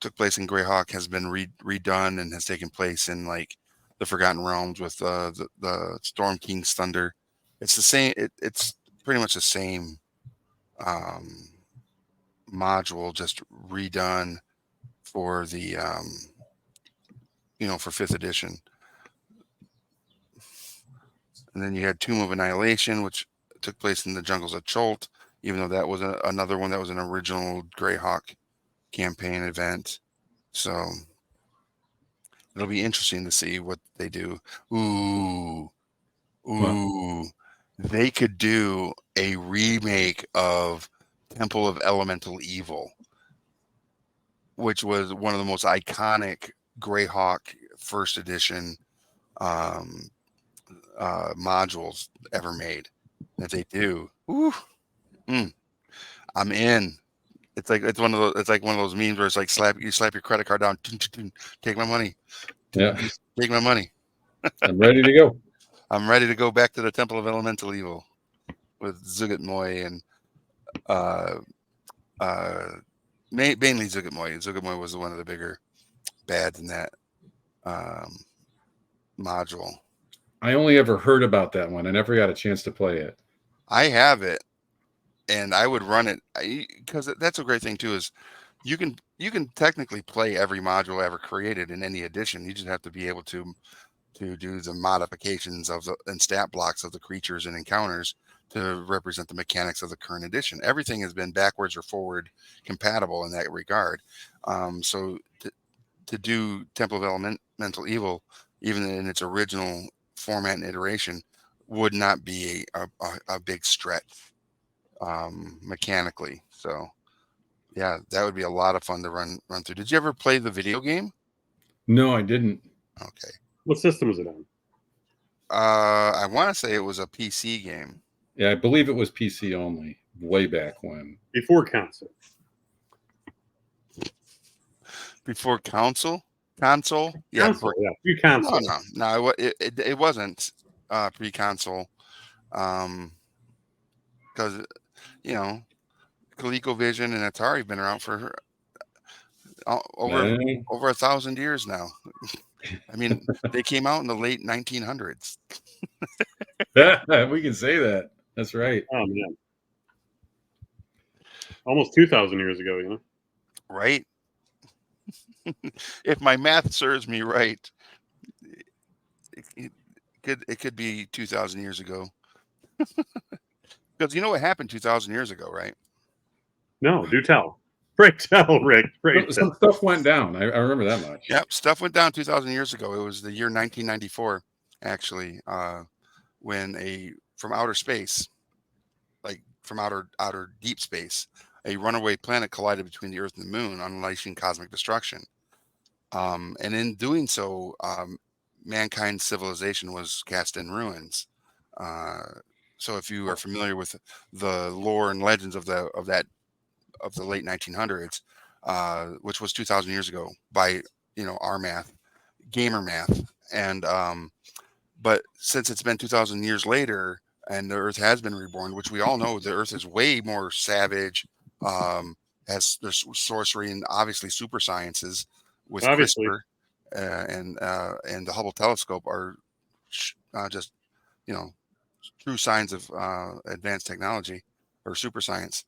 took place in Greyhawk, has been redone and has taken place in like the Forgotten Realms with the Storm King's Thunder. It's the same. It's pretty much the same module, just redone for the for 5th edition. And then you had Tomb of Annihilation, which took place in the jungles of Cholt, even though that was another one that was an original Greyhawk campaign event. So it'll be interesting to see what they do. Ooh, they could do a remake of Temple of Elemental Evil, which was one of the most iconic Greyhawk 1st edition modules ever made. If they do, I'm in. It's like one of those memes where it's like you slap your credit card down, take my money. Yeah, take my money. I'm ready to go. I'm ready to go back to the Temple of Elemental Evil with Zugat Moy and mainly Zugat Moy. Zugat Moy was one of the bigger bads in that module. I only ever heard about that one. I never got a chance to play it. I have it, and I would run it because that's a great thing too. Is you can technically play every module ever created in any edition. You just have to be able to do the modifications and stat blocks of the creatures and encounters to represent the mechanics of the current edition. Everything has been backwards or forward compatible in that regard. So to do Temple of Elemental Evil, even in its original format and iteration, would not be a big stretch mechanically. So yeah, that would be a lot of fun to run through. Did you ever play the video game? No, I didn't. Okay. What system was it on? I want to say it was a PC game. Yeah, I believe it was PC only way back when. Before console. Before console? Console? Yeah, console, yeah. Pre-console. No, it wasn't pre-console. Because ColecoVision and Atari have been around for over 1,000 years now. I mean, they came out in the late 1900s. We can say that. That's right. Oh man, almost 2,000 years ago. You know. Right? If my math serves me right, it could be 2,000 years ago. Because you know what happened 2,000 years ago, right? No, do tell. Pray tell, Rick. Pray Some tell. stuff went down. I remember that much. Yep, stuff went down 2,000 years ago. It was the year 1994, actually, when from outer space, like from outer deep space, a runaway planet collided between the Earth and the Moon, unleashing cosmic destruction. And in doing so, mankind's civilization was cast in ruins. So, if you are familiar with the lore and legends of the late 1900s, which was 2,000 years ago by our math, gamer math, and but since it's been 2,000 years later and the Earth has been reborn, which we all know the Earth is way more savage, has there's sorcery and obviously super sciences with Obviously. CRISPR, and the Hubble telescope are just you know true signs of advanced technology or super science.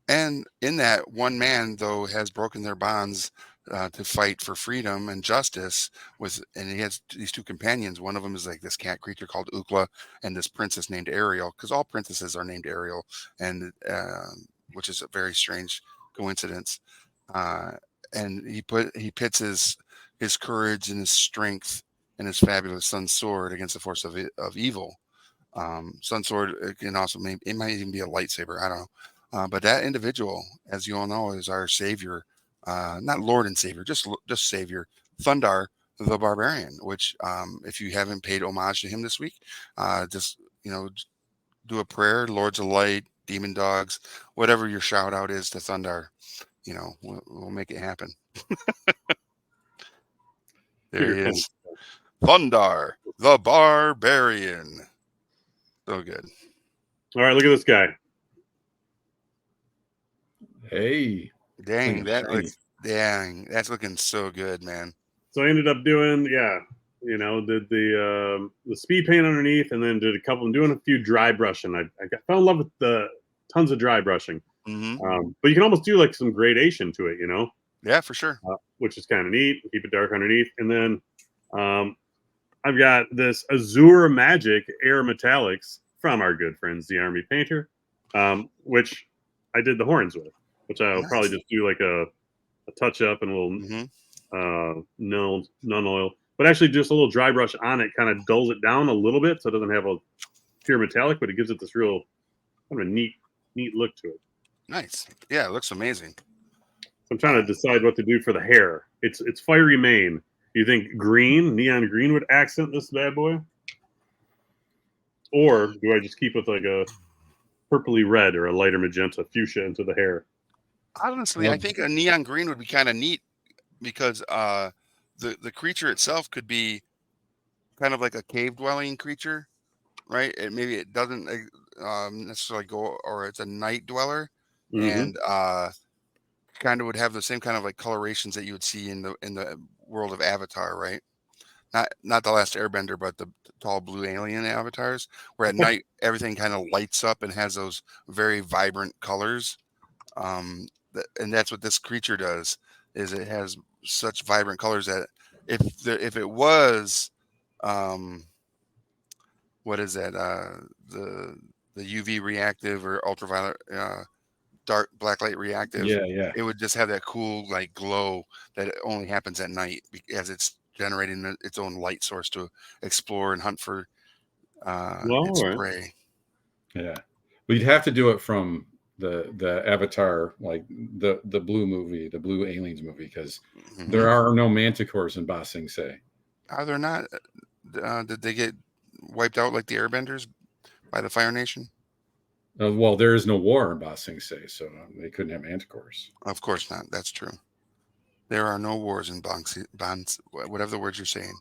And in that, one man, though, has broken their bonds to fight for freedom and justice. And he has these two companions. One of them is like this cat creature called Ukla, and this princess named Ariel, because all princesses are named Ariel, and which is a very strange coincidence. And he pits his courage and his strength and his fabulous sun sword against the force of evil. Sun sword, it can also it might even be a lightsaber. I don't know. But that individual, as you all know, is our savior, not Lord and Savior, just Savior, Thundar the Barbarian. Which, if you haven't paid homage to him this week, just do a prayer, Lords of Light, Demon Dogs, whatever your shout out is to Thundar. We'll make it happen. There he is, Thundar the Barbarian. So good. All right, look at this guy. Hey, Dang, shiny. that's looking so good, man. So I ended up doing, did the speed paint underneath, and then did doing a few dry brushing. I fell in love with the tons of dry brushing. Mm-hmm. But you can almost do like some gradation to it, Yeah, for sure. which is kind of neat. Keep it dark underneath, and then I've got this Azure Magic Air Metallics from our good friends, the Army Painter, which I did the horns with, which I'll probably just do like a touch up and a little non oil, but actually just a little dry brush on it kind of dulls it down a little bit, so it doesn't have a pure metallic, but it gives it this real kind of a neat look to it. Nice. Yeah, it looks amazing. So I'm trying to decide what to do for the hair. It's fiery mane. Do you think neon green would accent this bad boy? Or do I just keep with like a purpley red or a lighter magenta fuchsia into the hair? Honestly, I think a neon green would be kind of neat because the creature itself could be kind of like a cave dwelling creature, right? Maybe it doesn't necessarily go, or it's a night dweller, and kind of would have the same kind of like colorations that you would see in the world of Avatar, right? Not the Last Airbender, but the tall blue alien avatars, where at night everything kind of lights up and has those very vibrant colors. And that's what this creature does. Is it has such vibrant colors that if it was, what is that? The UV reactive or ultraviolet dark black light reactive. Yeah. It would just have that cool like glow that only happens at night as it's generating its own light source to explore and hunt for its prey. Yeah, but you'd have to do it from the Avatar, like the blue movie, the blue aliens movie, because there are no manticores in Ba Sing Se. Are there not? Did they get wiped out like the Airbenders by the Fire Nation? Well, there is no war in Ba Sing Se, so they couldn't have manticores. Of course not. That's true. There are no wars in Bonds, whatever the words you're saying.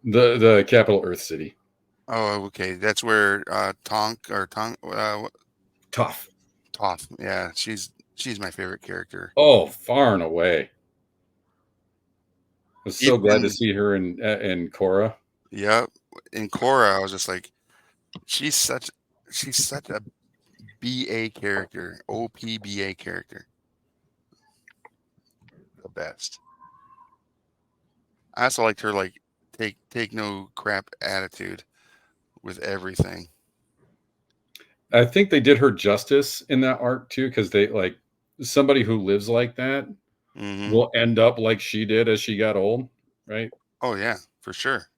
The capital Earth City. Oh, okay. That's where Toph. Yeah, she's my favorite character. Oh, far and away. I was so glad to see her in Korra. Yep. in Cora, I was just like, she's such a BA character, OPBA character, the best. I also liked her like take no crap attitude with everything. I think they did her justice in that arc too, because they like somebody who lives like that Hmm. will end up like she did as she got old, right? Oh yeah, for sure.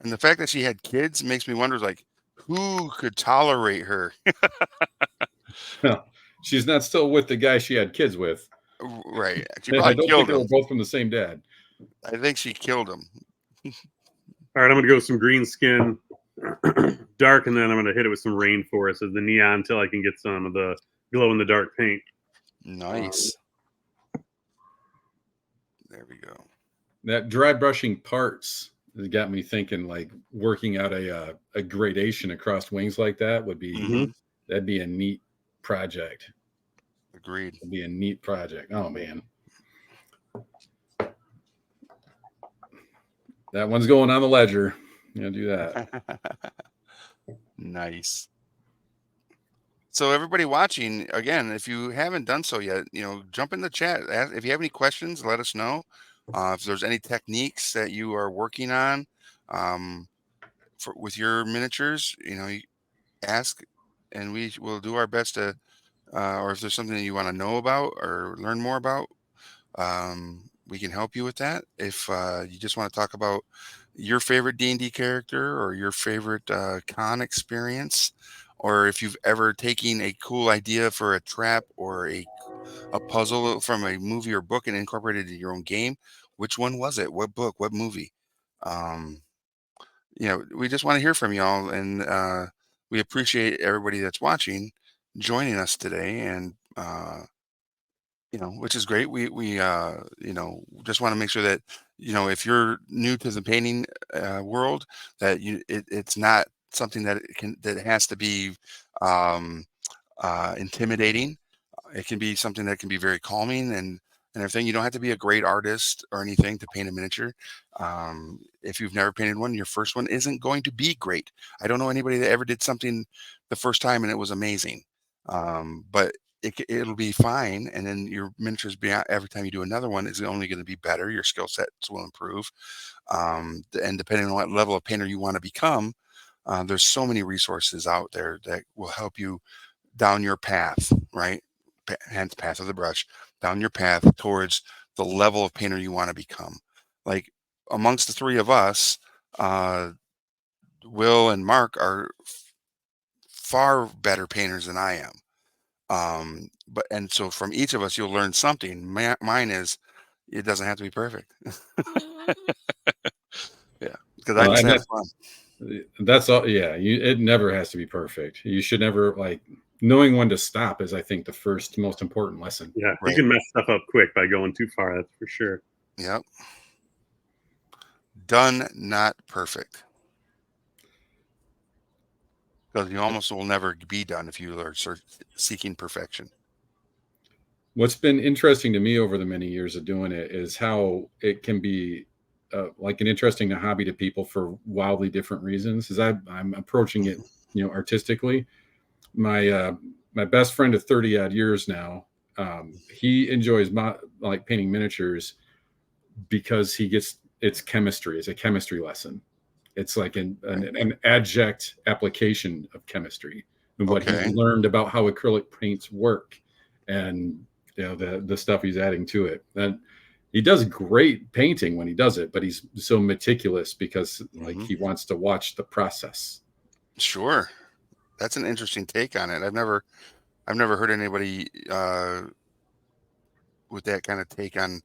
And the fact that she had kids makes me wonder, like, who could tolerate her? She's not still with the guy she had kids with. Right. She I probably don't think killed they were him. both from the same dad. I think she killed him. All right, I'm gonna go with some green skin, dark, and then I'm gonna hit it with some rainforest as the neon until I can get some of the glow in the dark paint. Nice. There we go. That dry brushing parts has got me thinking like working out a gradation across wings like that would be Mhm. that'd be a neat project. Agreed. It'd be a neat project. Oh man. That one's going on the ledger. Yeah, do that. Nice. So everybody watching, again, if you haven't done so yet, jump in the chat. If you have any questions, let us know. If there's any techniques that you are working on with your miniatures, you ask, and we will do our best to. Or if there's something that you want to know about or learn more about, we can help you with that. If you just want to talk about your favorite D&D character or your favorite con experience, or if you've ever taken a cool idea for a trap or a puzzle from a movie or book and incorporated it in your own game, which one was it? What book? What movie? Um, we just want to hear from y'all, and we appreciate everybody that's watching, joining us today, and which is great. We just want to make sure that if you're new to the painting world, that it's not something that has to be um, intimidating. It can be something that can be very calming and everything. You don't have to be a great artist or anything to paint a miniature. If you've never painted one, your first one isn't going to be great. I don't know anybody that ever did something the first time and it was amazing. But it'll be fine. And then your miniatures, every time you do another one, is only going to be better. Your skill sets will improve. And depending on what level of painter you want to become, there's so many resources out there that will help you down your path, right? Hence path of the brush, down your path towards the level of painter you want to become. Like amongst the three of us, Will and Mark are far better painters than I am. And so from each of us, you'll learn something. Mine is, it doesn't have to be perfect. Yeah, because I just And have fun. that's all. Yeah, it never has to be perfect. You should never like knowing when to stop is, I think, the first most important lesson. Yeah, Right. you can mess stuff up quick by going too far. That's for sure. Yep. Done, not perfect. Because you almost will never be done if you are seeking perfection. What's been interesting to me over the many years of doing it is how it can be like an interesting hobby to people for wildly different reasons. As I'm approaching it, artistically. My best friend of 30 odd years now, he enjoys like painting miniatures because it's chemistry. It's a chemistry lesson. It's like an adjunct application of chemistry and what he's learned about how acrylic paints work, and the stuff he's adding to it. And he does great painting when he does it, but he's so meticulous because like he wants to watch the process. Sure, that's an interesting take on it. I've never heard anybody with that kind of take on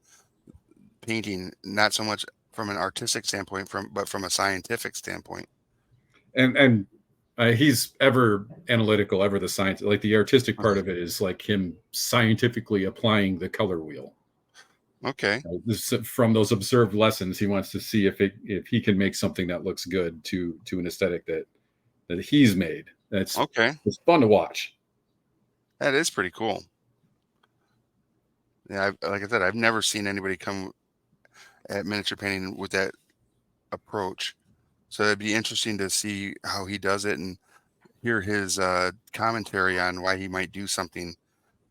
painting. Not so much from an artistic standpoint, but from a scientific standpoint. And he's ever analytical, ever the science. Like the artistic part of it is like him scientifically applying the color wheel. Okay. From those observed lessons, he wants to see if he can make something that looks good to an aesthetic that he's made. That's okay. It's fun to watch. That is pretty cool. Yeah, like I said, I've never seen anybody come at miniature painting with that approach. So it'd be interesting to see how he does it and hear his commentary on why he might do something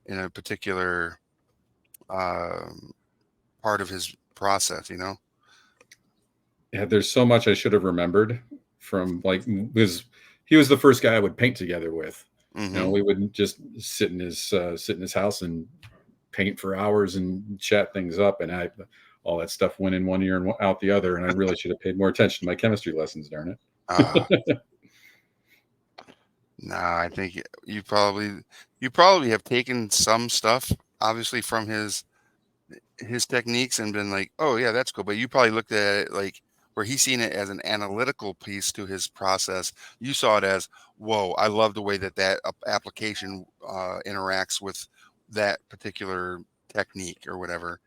in a particular um, part of his process. Yeah, there's so much I should have remembered from like because he was the first guy I would paint together with. Hmm. We wouldn't just sit in his house and paint for hours and chat things up, and I all that stuff went in one ear and out the other, and I really should have paid more attention to my chemistry lessons. Darn Uh, it! nah, I think you probably have taken some stuff obviously from his techniques and been like, oh yeah, that's cool. But you probably looked at it like where he's seen it as an analytical piece to his process. You saw it as, whoa, I love the way that application interacts with that particular technique or whatever.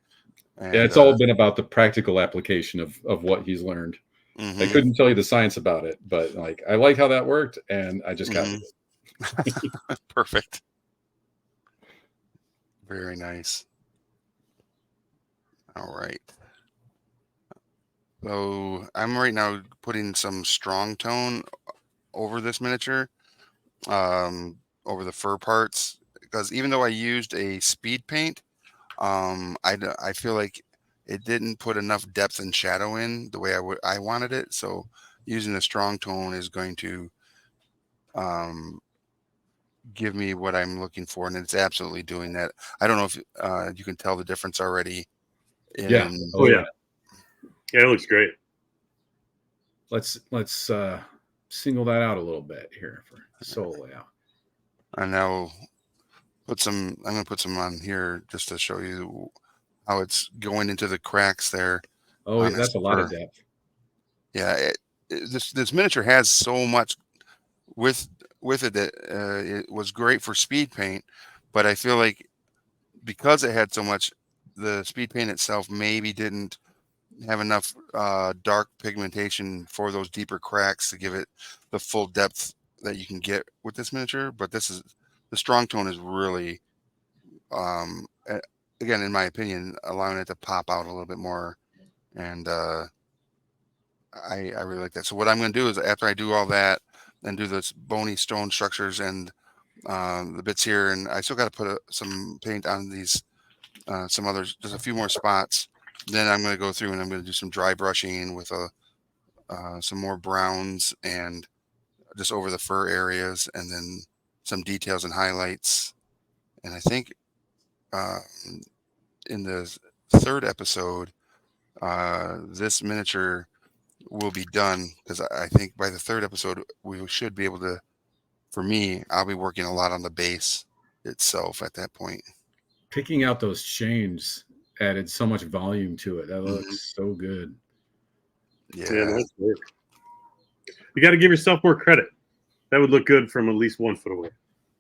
Yeah, And it's all been about the practical application of what he's learned. I mhm, couldn't tell you the science about it, but like I like how that worked, and I just copied mhm. it. Perfect. Very nice. All right. So I'm right now putting some strong tone over this miniature, um, over the fur parts, because even though I used a speed paint, I feel like it didn't put enough depth and shadow in the way I wanted it. So using a strong tone is going to um, give me what I'm looking for, and it's absolutely doing that. I don't know if you can tell the difference already. Yeah. In Oh yeah. Yeah, it looks great. Let's single that out a little bit here for soul layout. I now I'm going to put some on here just to show you how it's going into the cracks there Oh, on his that's a lot fur. of depth. Yeah, this miniature has so much with with it that it was great for speed paint, but I feel like because it had so much, the speed paint itself maybe didn't have enough dark pigmentation for those deeper cracks to give it the full depth that you can get with this miniature. But the strong tone is really, um, a- again, in my opinion, allowing it to pop out a little bit more, and I really like that. So what I'm going to do is after I do all that and do this bony stone structures and the bits here, and I still got to put some paint on these, some others, just a few more spots. Then I'm going to go through and I'm going to do some dry brushing with some more browns and just over the fur areas, and then some details and highlights. And I think uh, in the third episode, this miniature will be done because I think by the third episode we should be able to. For me, I'll be working a lot on the base itself at that point. Picking out those chains added so much volume to it. That Mhm. looks so good. Yeah, Yeah, nice work. You got to give yourself more credit. That would look good from at least 1 foot away.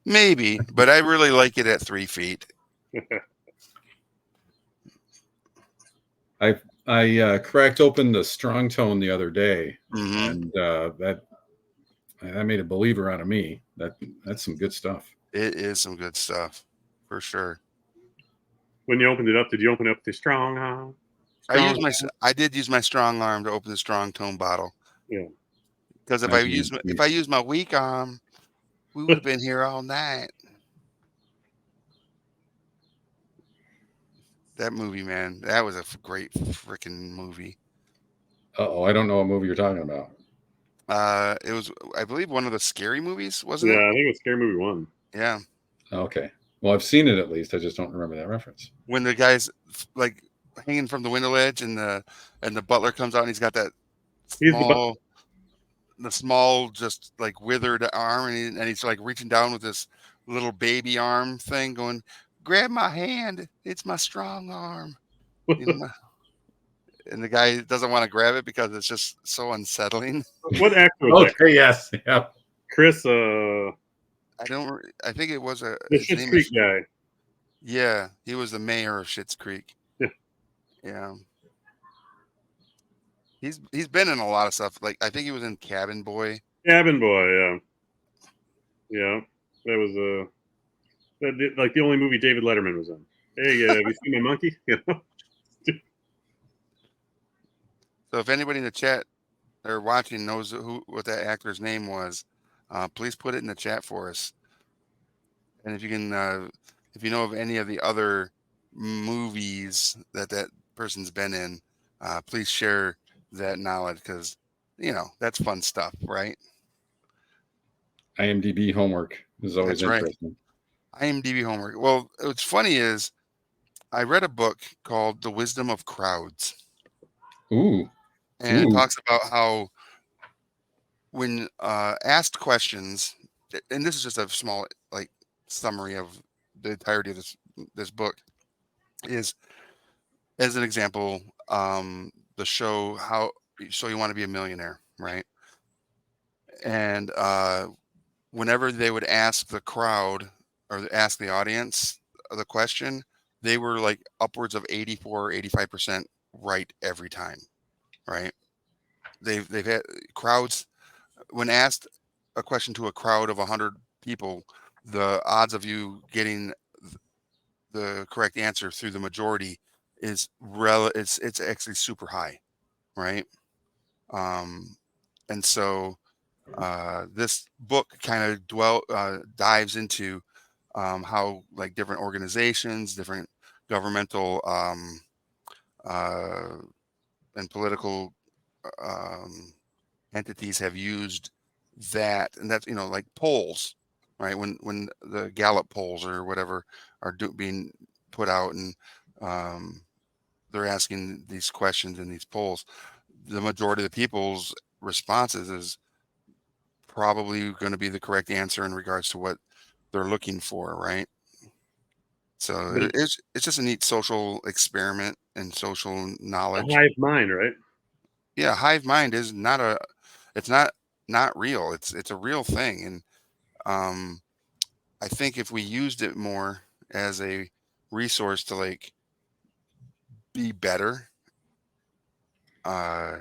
maybe, but I really like it at 3 feet. I cracked open the strong tone the other day, Hmm. and that made a believer out of me. That's some good stuff. It is some good stuff for sure. When you opened it up, did you open it up with the strong arm? I did use my strong arm to open the strong tone bottle. Yeah. Because Nice and if deep. I use my weak arm, we would have been here all night. That movie, man, that was a great freaking movie. Oh, I don't know what movie you're talking about. It was, I believe, one of the scary movies, Yeah, wasn't it? I think it was Scary Movie 1. Yeah. Okay. Well, I've seen it at least. I just don't remember that reference. When the guy's like hanging from the window ledge and the butler comes out and he's got that He's the small just like withered arm, and he's like reaching down with this little baby arm thing going, grab my hand, it's my strong arm. You know, and the guy doesn't want to grab it because it's just so unsettling. What actor was that? Okay. Yes. Yeah. Chris, I think it was the his Schitt's name Creek is, guy. yeah, he was the mayor of Schitt's Creek. Yeah. Yeah. He's been in a lot of stuff. Like I think he was in Cabin Boy. Cabin Boy, yeah. Yeah. That was like the only movie David Letterman was in. Hey, have you seen my monkey? You know? So if anybody in the chat or watching knows what that actor's name was, please put it in the chat for us. And if you can, if you know of any of the other movies that that person's been in, please share that knowledge because that's fun stuff, right? IMDb homework is always That's right. interesting. IMDb homework. Well, what's funny is I read a book called The Wisdom of Crowds, Ooh. and it Ooh. talks about how when asked questions, and this is just a small like summary of the entirety of this book, is as an example, the show how so you want to be a millionaire, right? And whenever they would ask the crowd or ask the audience the question, they were like upwards of 84 or 85% right every time, right? They've had crowds when asked a question to a crowd of 100 people, the odds of you getting the correct answer through the majority is it's actually super high, right? Um, and so this book kind of dives into how like different organizations, different governmental uh, and political entities have used that, and that's like polls, right? When the Gallup polls or whatever are being put out, and um, they're asking these questions in these polls, the majority of the people's responses is probably going to be the correct answer in regards to what they're looking for, right? So But it's just a neat social experiment and social knowledge. hive mind, right? Yeah, hive mind is it's not real. It's a real thing, and um, I think if we used it more as a resource to like be better, uh,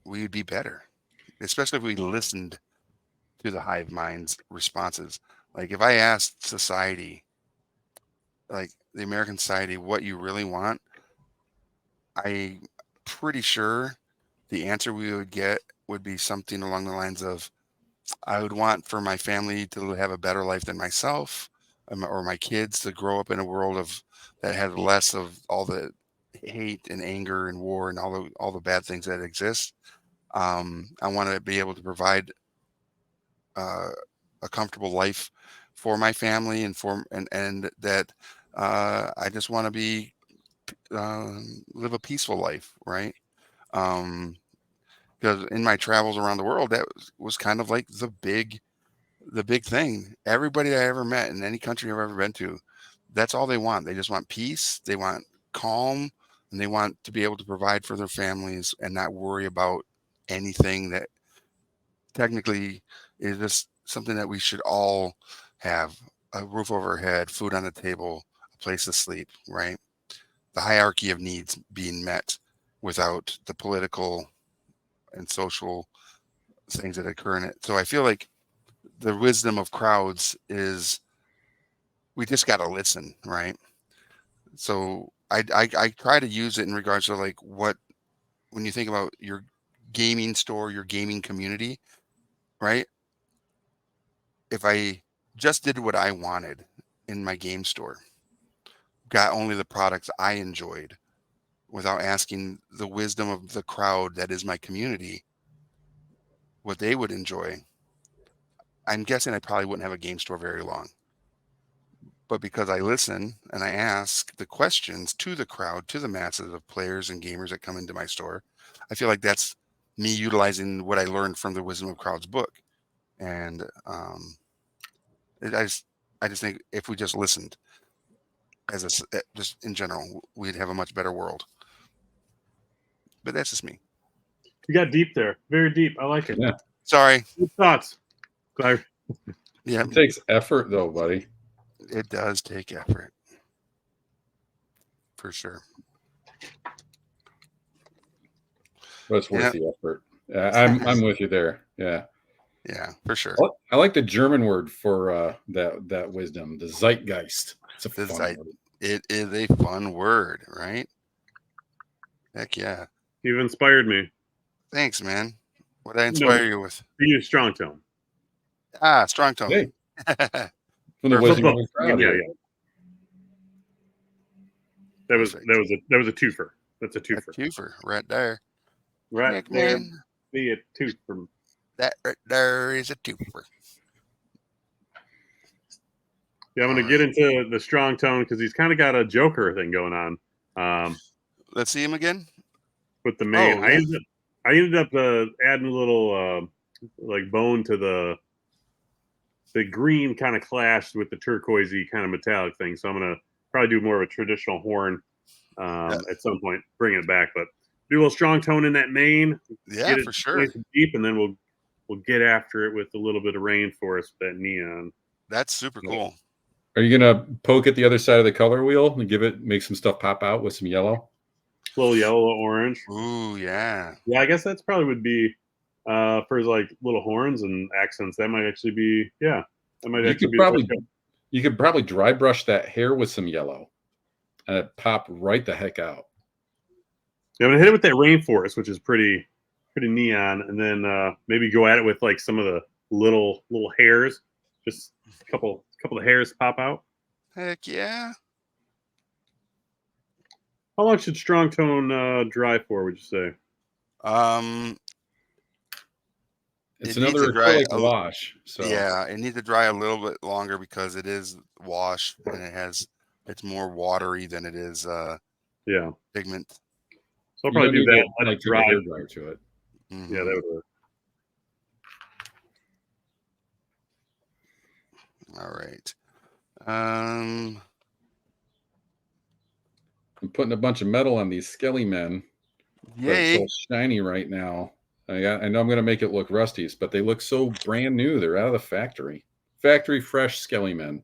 we would be better. Especially if we listened to the hive mind's responses. Like if I asked society, like the American society, what you really want, I'm pretty sure the answer we would get would be something along the lines of, I would want for my family to have a better life than myself, or my kids to grow up in a world that has less of all the hate and anger and war and all the bad things that exist. I want to be able to provide uh, a comfortable life for my family and that I just want to live a peaceful life, right? Um, because in my travels around the world, that was kind of like the big thing. Everybody that I ever met in any country I've ever been to, that's all they want. They just want peace. They want calm, and they want to be able to provide for their families and not worry about anything that technically is just something that we should all have: a roof over our head, food on the table, a place to sleep, right? The hierarchy of needs being met without the political and social things that occur in it. So I feel like the wisdom of crowds is we just got to listen, right? So I try to use it in regards to like when you think about your gaming store, your gaming community, right? If I just did what I wanted in my game store, got only the products I enjoyed without asking the wisdom of the crowd that is my community, what they would enjoy, I'm guessing I probably wouldn't have a game store very long. But because I listen and I ask the questions to the crowd, to the masses of players and gamers that come into my store, I feel like that's me utilizing what I learned from the Wisdom of Crowds book. And it, I just think if we just listened just in general, we'd have a much better world. But that's just me. You got deep there, very deep. I like it. Yeah. Sorry. Good thoughts. Glad. Yeah, It takes effort, though, buddy. it does take effort. For sure. But it's worth Yeah. the effort. I'm with you there. Yeah. Yeah, for sure. I like the German word for that wisdom, the Zeitgeist. It's a fun word. It is a fun word, right? Heck yeah. You've inspired me. Thanks, man. What I inspire you with? We use strong tone. Strong tone. Hey. From the Perfect. Wizzy Woman crowd Yeah, here. yeah. That was a twofer. That's a A twofer. twofer right there. Right Nick, there, man, be a twofer. that right there is a twofer. Yeah, I'm going to get into the strong tone because he's kind of got a Joker thing going on Let's see him again. with the main. Oh, yeah. I ended up adding a little like bone to the green kind of clashed with the turquoisey kind of metallic thing. So I'm going to probably do more of a traditional horn at some point, bring it back. But do a little strong tone in that main. Yeah, get it for sure. nice and deep, and then we'll get after it with a little bit of rainforest, that neon. That's super cool. Are you gonna poke at the other side of the color wheel and make some stuff pop out with some yellow? A little yellow, a little orange. Ooh, yeah. Yeah, I guess that's probably would be for like little horns and accents. That might actually be That might actually be. You could probably dry brush that hair with some yellow, and it pop right the heck out. Yeah, I'm gonna hit it with that rainforest, which is pretty neon, and then maybe go at it with like some of the little hairs, just a couple of hairs pop out. Heck yeah. How long should strong tone dry for? Would you say? It's It needs another to dry acrylic wash. So yeah, it needs to dry a little bit longer because it is wash and it's more watery than it is pigment. So I'll probably do that. Let like it dry. hair dryer to it. Mm-hmm. Yeah, that would work. All right. I'm putting a bunch of metal on these skelly men. Yay. But it's so shiny right now. I know I'm going to make it look rusty, but they look so brand new. They're out of the factory. Factory fresh skelly men.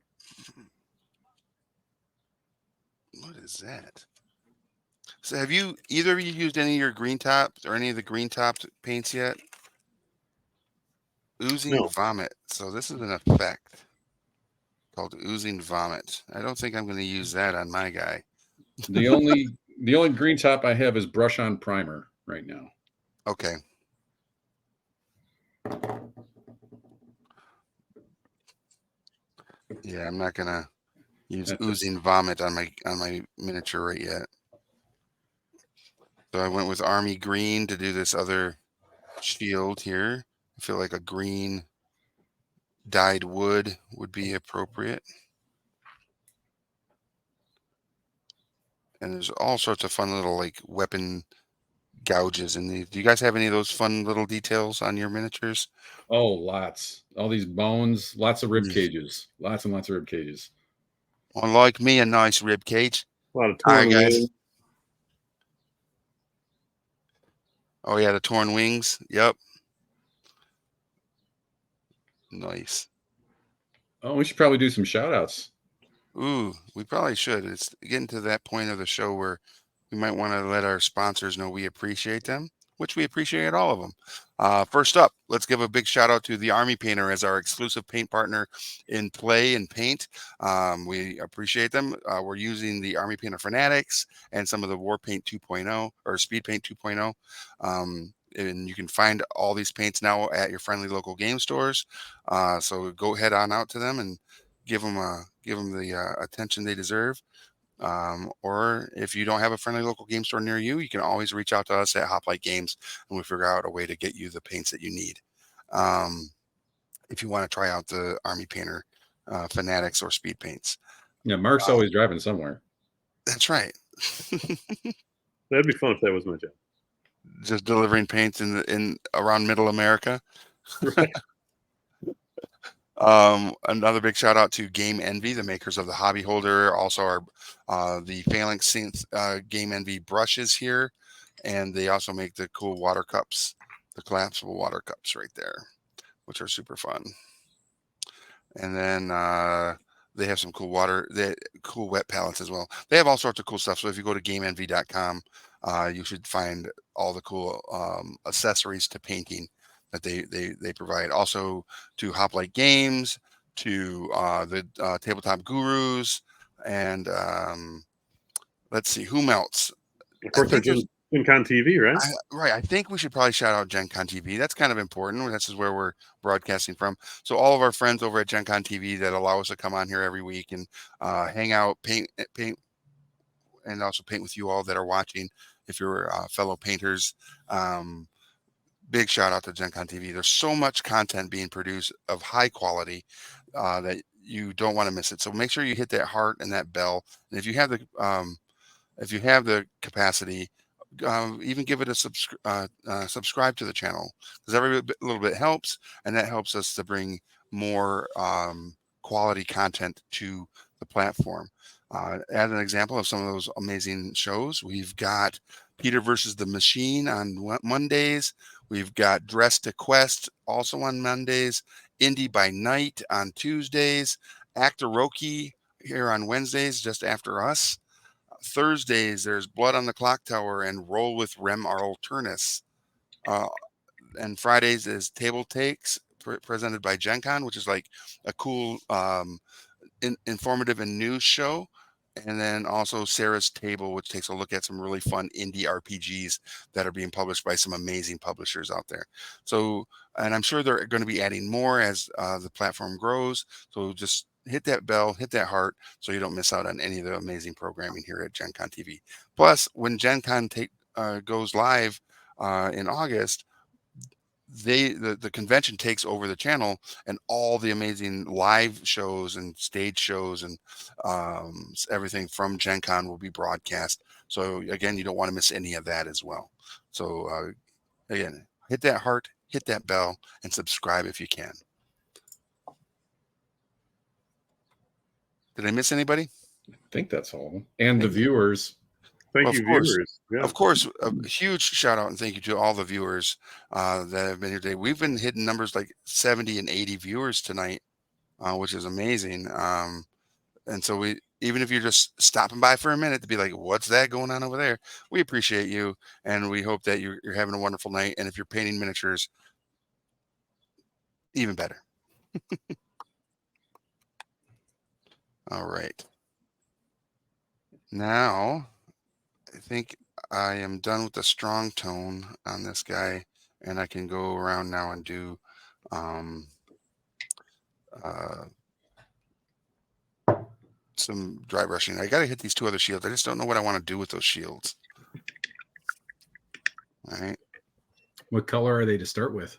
What is that? So have either of you used any of your green tops or any of the green topped paints yet? Oozing vomit. So this is an effect called oozing vomit. I don't think I'm going to use that on my guy. The only green top I have is brush on primer right now. Okay. Yeah, I'm not gonna use oozing vomit on my miniature right yet. So I went with army green to do this other shield here. I feel like a green dyed wood would be appropriate. And there's all sorts of fun little like weapon gouges in these. Do you guys have any of those fun little details on your miniatures? Oh, lots. All these bones, lots of rib cages. Lots and lots of rib cages. Well, like me, a nice rib cage. A lot of All right, guys. wings. Oh yeah, the torn wings. Yep. Nice. Oh, we should probably do some shout outs. Ooh, we probably should. It's getting to that point of the show where we might want to let our sponsors know we appreciate them, which we appreciate all of them. First up, let's give a big shout out to the Army Painter as our exclusive paint partner in play and paint. We appreciate them. We're using the Army Painter Fanatics and some of the War Paint 2.0 or Speed Paint 2.0. And you can find all these paints now at your friendly local game stores. So go head on out to them and give them the attention they deserve. Or if you don't have a friendly local game store near you, you can always reach out to us at Hoplite Games and we'll figure out a way to get you the paints that you need. If you want to try out the Army Painter Fanatics or Speed Paints. Yeah, Mark's always driving somewhere. That's right. That'd be fun if that was my job. Just delivering paints in around Middle America. Right. Another big shout out to Game Envy, the makers of the Hobby Holder, also our the Phalanx Synth Game Envy brushes here, and they also make the cool water cups, the collapsible water cups right there, which are super fun. And then they have some cool cool wet palettes as well. They have all sorts of cool stuff. So if you go to GameEnvy.com, you should find all the cool accessories to painting that they provide. Also to Hoplite Games, to the Tabletop Gurus, and let's see whom else. Of course, Gen Con TV, right? Right. I think we should probably shout out Gen Con TV. That's kind of important. This is where we're broadcasting from. So all of our friends over at Gen Con TV that allow us to come on here every week and hang out, paint, and also paint with you all that are watching. If you're fellow painters, big shout out to Gen Con TV. There's so much content being produced of high quality that you don't want to miss it. So make sure you hit that heart and that bell. And if you have the capacity, even give it a subscribe to the channel, because every little bit helps, and that helps us to bring more quality content to the platform. As an example of some of those amazing shows, we've got Peter versus the Machine on Mondays. We've got Dress to Quest also on Mondays. Indie by Night on Tuesdays. Actor Roki here on Wednesdays, just after us. Thursdays, there's Blood on the Clock Tower and Roll with Rem Alternus. And Fridays is Table Takes, presented by Gen Con, which is like a cool, informative and news show. And then also Sarah's Table, which takes a look at some really fun indie RPGs that are being published by some amazing publishers out there. So, and I'm sure they're going to be adding more as the platform grows. So just hit that bell, hit that heart, so you don't miss out on any of the amazing programming here at Gen Con TV. Plus, when Gen Con goes live in August, the convention takes over the channel, and all the amazing live shows and stage shows and everything from Gen Con will be broadcast. So again, you don't want to miss any of that as well. So again, hit that heart, hit that bell, and subscribe if you can. Did I miss anybody? I think that's all. And the viewers. Thank you, viewers. Yeah. Of course, a huge shout out and thank you to all the viewers that have been here today. We've been hitting numbers like 70 and 80 viewers tonight, which is amazing. And so even if you're just stopping by for a minute to be like, what's that going on over there? We appreciate you. And we hope that you're having a wonderful night. And if you're painting miniatures, even better. All right. Now, I think I am done with the strong tone on this guy, and I can go around now and do some dry brushing. I got to hit these two other shields. I just don't know what I want to do with those shields. All right. What color are they to start with?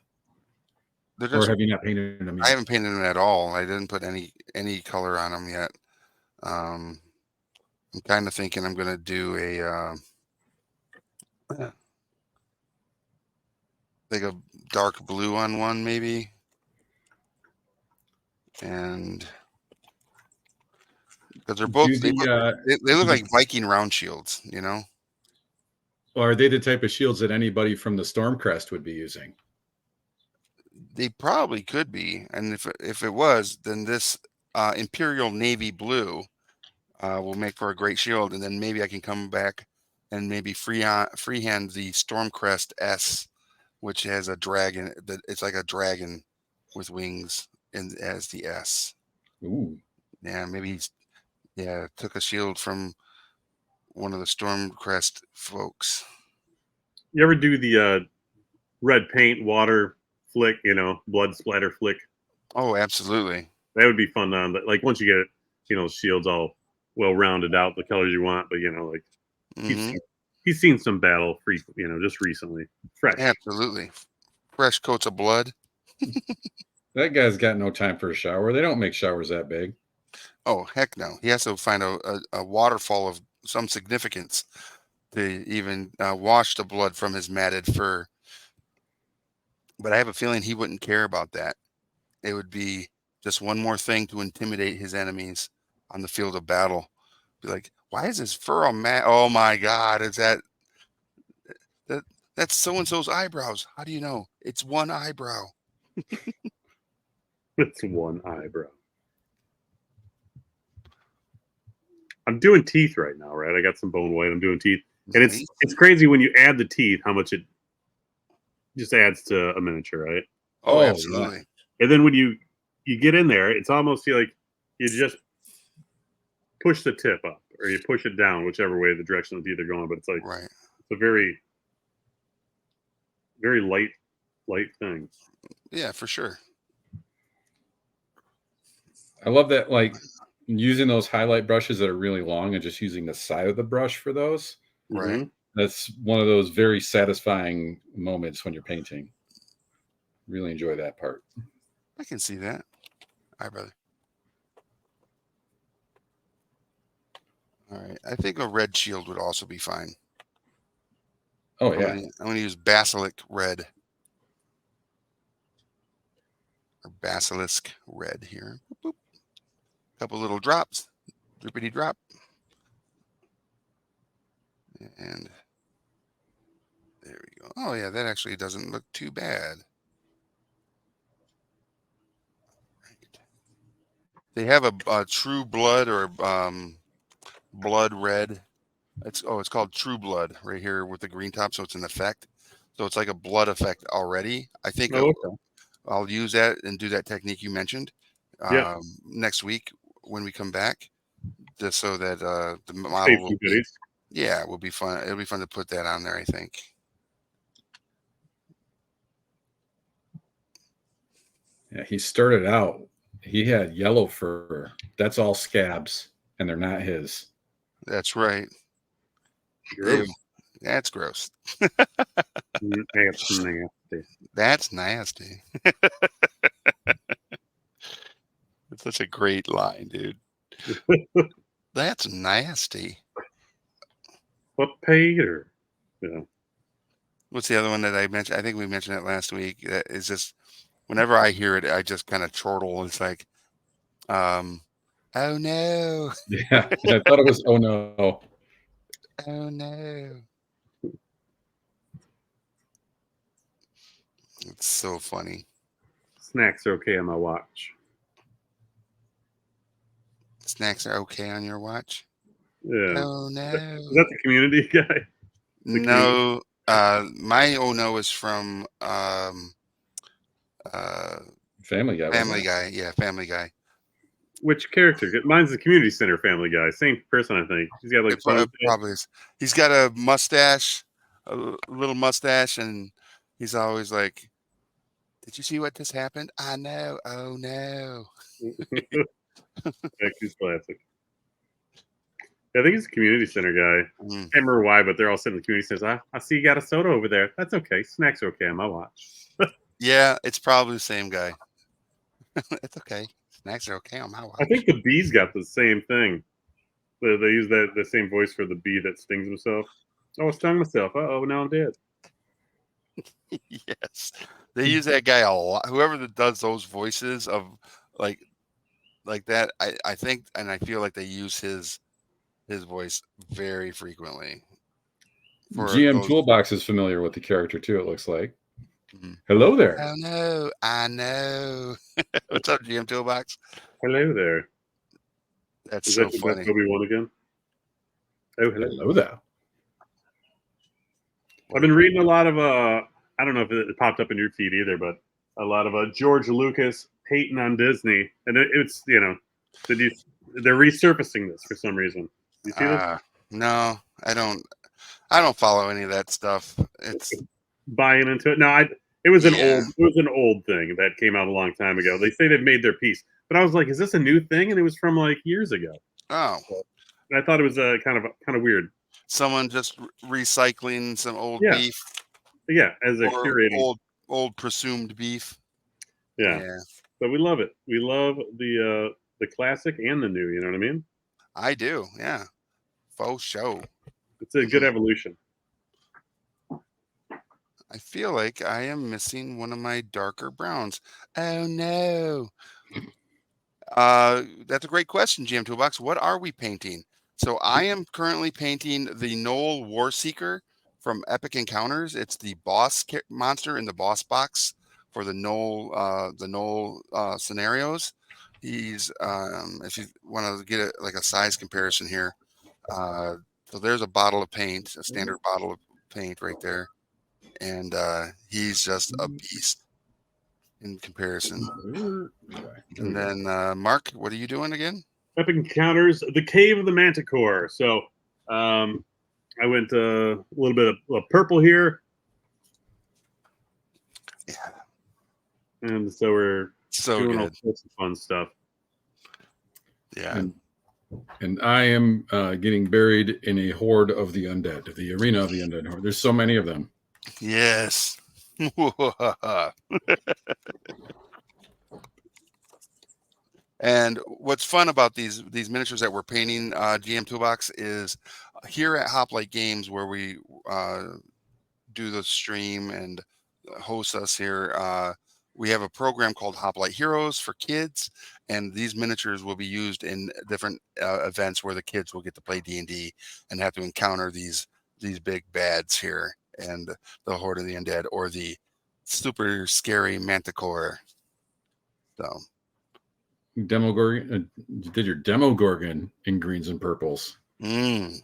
Or have you not painted them yet? I haven't painted them at all. I didn't put any color on them yet. I'm kind of thinking I'm going to do like a dark blue on one maybe. And because they're both, they look like Viking round shields, you know? Or are they the type of shields that anybody from the Stormcrest would be using? They probably could be. And if it was, then this Imperial Navy blue will make for a great shield. And then maybe I can come back and maybe freehand the Stormcrest S, which has a dragon. It's like a dragon with wings as the S. Ooh. Yeah, maybe took a shield from one of the Stormcrest folks. You ever do the red paint water flick, blood splatter flick? Oh, absolutely. That would be fun on, like once you get shields all well rounded out, the colors you want, but he's seen some battle just recently. Fresh. Absolutely. Fresh coats of blood. That guy's got no time for a shower. They don't make showers that big. Oh, heck no. He has to find a waterfall of some significance to even wash the blood from his matted fur. But I have a feeling he wouldn't care about that. It would be just one more thing to intimidate his enemies on the field of battle. Be like, why is his fur all matte? Oh my God, is that's so-and-so's eyebrows? How do you know? It's one eyebrow. It's one eyebrow. I'm doing teeth right now, right? I got some bone white. I'm doing teeth. And it's crazy when you add the teeth, how much it just adds to a miniature, right? Oh, absolutely. Yeah. And then when you get in there, it's almost like you just push the tip up or you push it down, whichever way the direction the teeth are going. But it's like, right. a very, very light thing. Yeah, for sure. I love that, like using those highlight brushes that are really long and just using the side of the brush for those. Right. Mhm. That's one of those very satisfying moments when you're painting. Really enjoy that part. I can see that. All right, brother. All right. I think a red shield would also be fine. Oh I'm yeah. gonna use basilic red or basilisk red here. Boop, boop. Couple little drops, drippity drop, and there we go. Oh yeah, that actually doesn't look too bad. Right. They have a true blood or blood red. It's called True Blood right here with the green top, so it's an effect. So it's like a blood effect already. I think Oh, okay. I'll use that and do that technique you mentioned Yeah. next week when we come back, just so that the Save model will some be, goodies. yeah, will be fun. It'll be fun to put that on there, I think. Yeah, he started out. He had yellow fur. That's all scabs, and they're not his. That's right. Gross. Ew, that's gross. That's nasty. That's nasty. It's such a great line, dude. That's nasty. But Peter. Yeah. What's the other one that I mentioned? I think we mentioned it last week. That is just whenever I hear it, I just kind of chortle. It's like, oh no, Yeah, I thought it was. Oh no. oh no. It's so funny. Snacks are okay on my watch. Snacks are okay on your watch. Yeah. Oh Is no. that the community guy? No, my oh no is from uh, Family Guy. wasn't Family it? Guy. Yeah, Family Guy. Which character? Mine's the community center family guy. Same person, I think. He's got like It ponytail. probably is. He's got a mustache, little mustache, and he's always like, "Did you see what just happened? I know. Oh no." He's classic. Yeah, I think he's a community center guy. Mm. Can't remember why, but they're all sitting in the community centers. I see you got a soda over there. That's okay. Snacks are okay on my watch. Yeah, it's probably the same guy. It's okay. Snacks are okay on my watch. I think the bee's got the same thing. They use the same voice for the bee that stings himself. Oh, I stung myself. Oh, now I'm dead. Yes, they use that guy a lot. Whoever that does those voices of like that, I think, and I feel like they use his voice very frequently. For GM those, Toolbox is familiar with the character too. It looks like. Mhm. Hello there. Oh no, I know. What's up, GM Toolbox? Hello there. That's Is so that funny. Obi-Wan again? Oh, hello. Hello there. I've been reading a lot of I don't know if it popped up in your feed either, but a lot of George Lucas hating on Disney, and it's they're resurfacing this for some reason. You see this? No, I don't. I don't follow any of that stuff. It's Buying into it. No, it was an Yeah. old thing that came out a long time ago. They say they've made their peace, but I was like, is this a new thing? And it was from like years ago. oh, And I thought it was kind of weird. someone just recycling some old Yeah. beef Yeah, as a or curating. old presumed beef. Yeah. Yeah, So we love it. We love the classic and the new. You know what I mean? I do. Yeah, faux show. It's a good evolution. I feel like I am missing one of my darker browns. Oh no. That's a great question, GM Toolbox. What are we painting? So I am currently painting the Knoll Warseeker from Epic Encounters. It's the boss monster in the boss box for the Knoll scenarios. He's if you want to get like a size comparison here, so there's a bottle of paint, a standard bottle of paint right there, and he's just a beast in comparison. And then Mark, what are you doing again? Epic Encounters, the Cave of the Manticore. So I I went a little bit of purple here, Yeah, and so we're so doing all good. sorts of fun stuff. Yeah. And I am getting buried in a horde of the undead, the arena of the undead horde. There's so many of them. Yes. And what's fun about these miniatures that we're painting, GM Toolbox, is here at Hoplite Games, where we do the stream and host us here. We have a program called Hoplite Heroes for kids, and these miniatures will be used in different events where the kids will get to play D&D and have to encounter these big bads here, and the Horde of the Undead, or the super scary Manticore. So. Demogorgon, you did your Demogorgon in greens and purples. Mm.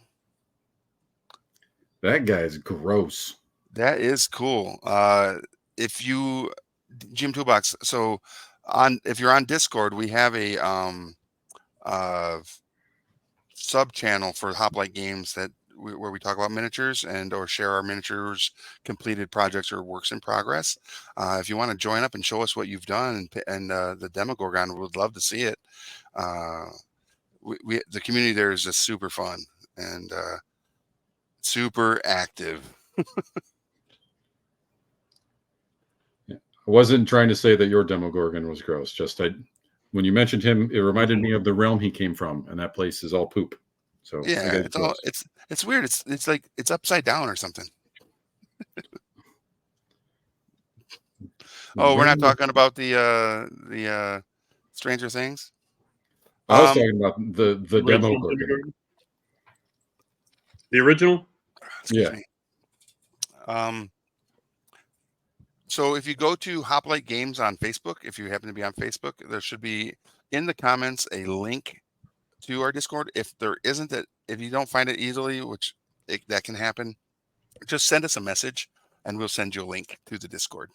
That guy is gross. That is cool. If you Gym Toolbox, so if you're on Discord, we have a sub channel for Hoplite Games where we talk about miniatures or share our miniatures, completed projects, or works in progress. If you want to join up and show us what you've done, and the Demogorgon, we would love to see it. The community there is just super fun and super active. I wasn't trying to say that your Demogorgon was gross. Just when you mentioned him, it reminded me of the realm he came from, and that place is all poop. So yeah, it's weird. It's like it's upside down or something. Oh, we're not talking about the Stranger Things. I was talking about the Demogorgon. The original? Excuse me. So if you go to Hoplite Games on Facebook, if you happen to be on Facebook, there should be in the comments a link to our Discord. If there isn't, if you don't find it easily, which that can happen, just send us a message and we'll send you a link to the Discord.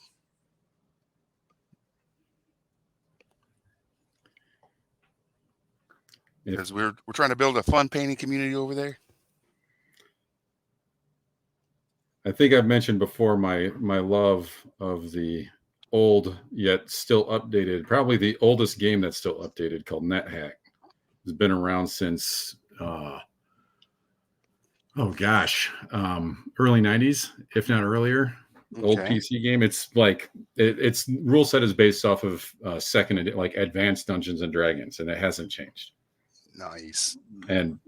Because we're trying to build a fun painting community over there. I think I've mentioned before my love of the old yet still updated, probably the oldest game that's still updated, called NetHack. It's been around since early 90s, if not earlier. Okay. Old PC game. It's like its rule set is based off of like Advanced Dungeons and Dragons, and it hasn't changed. Nice. And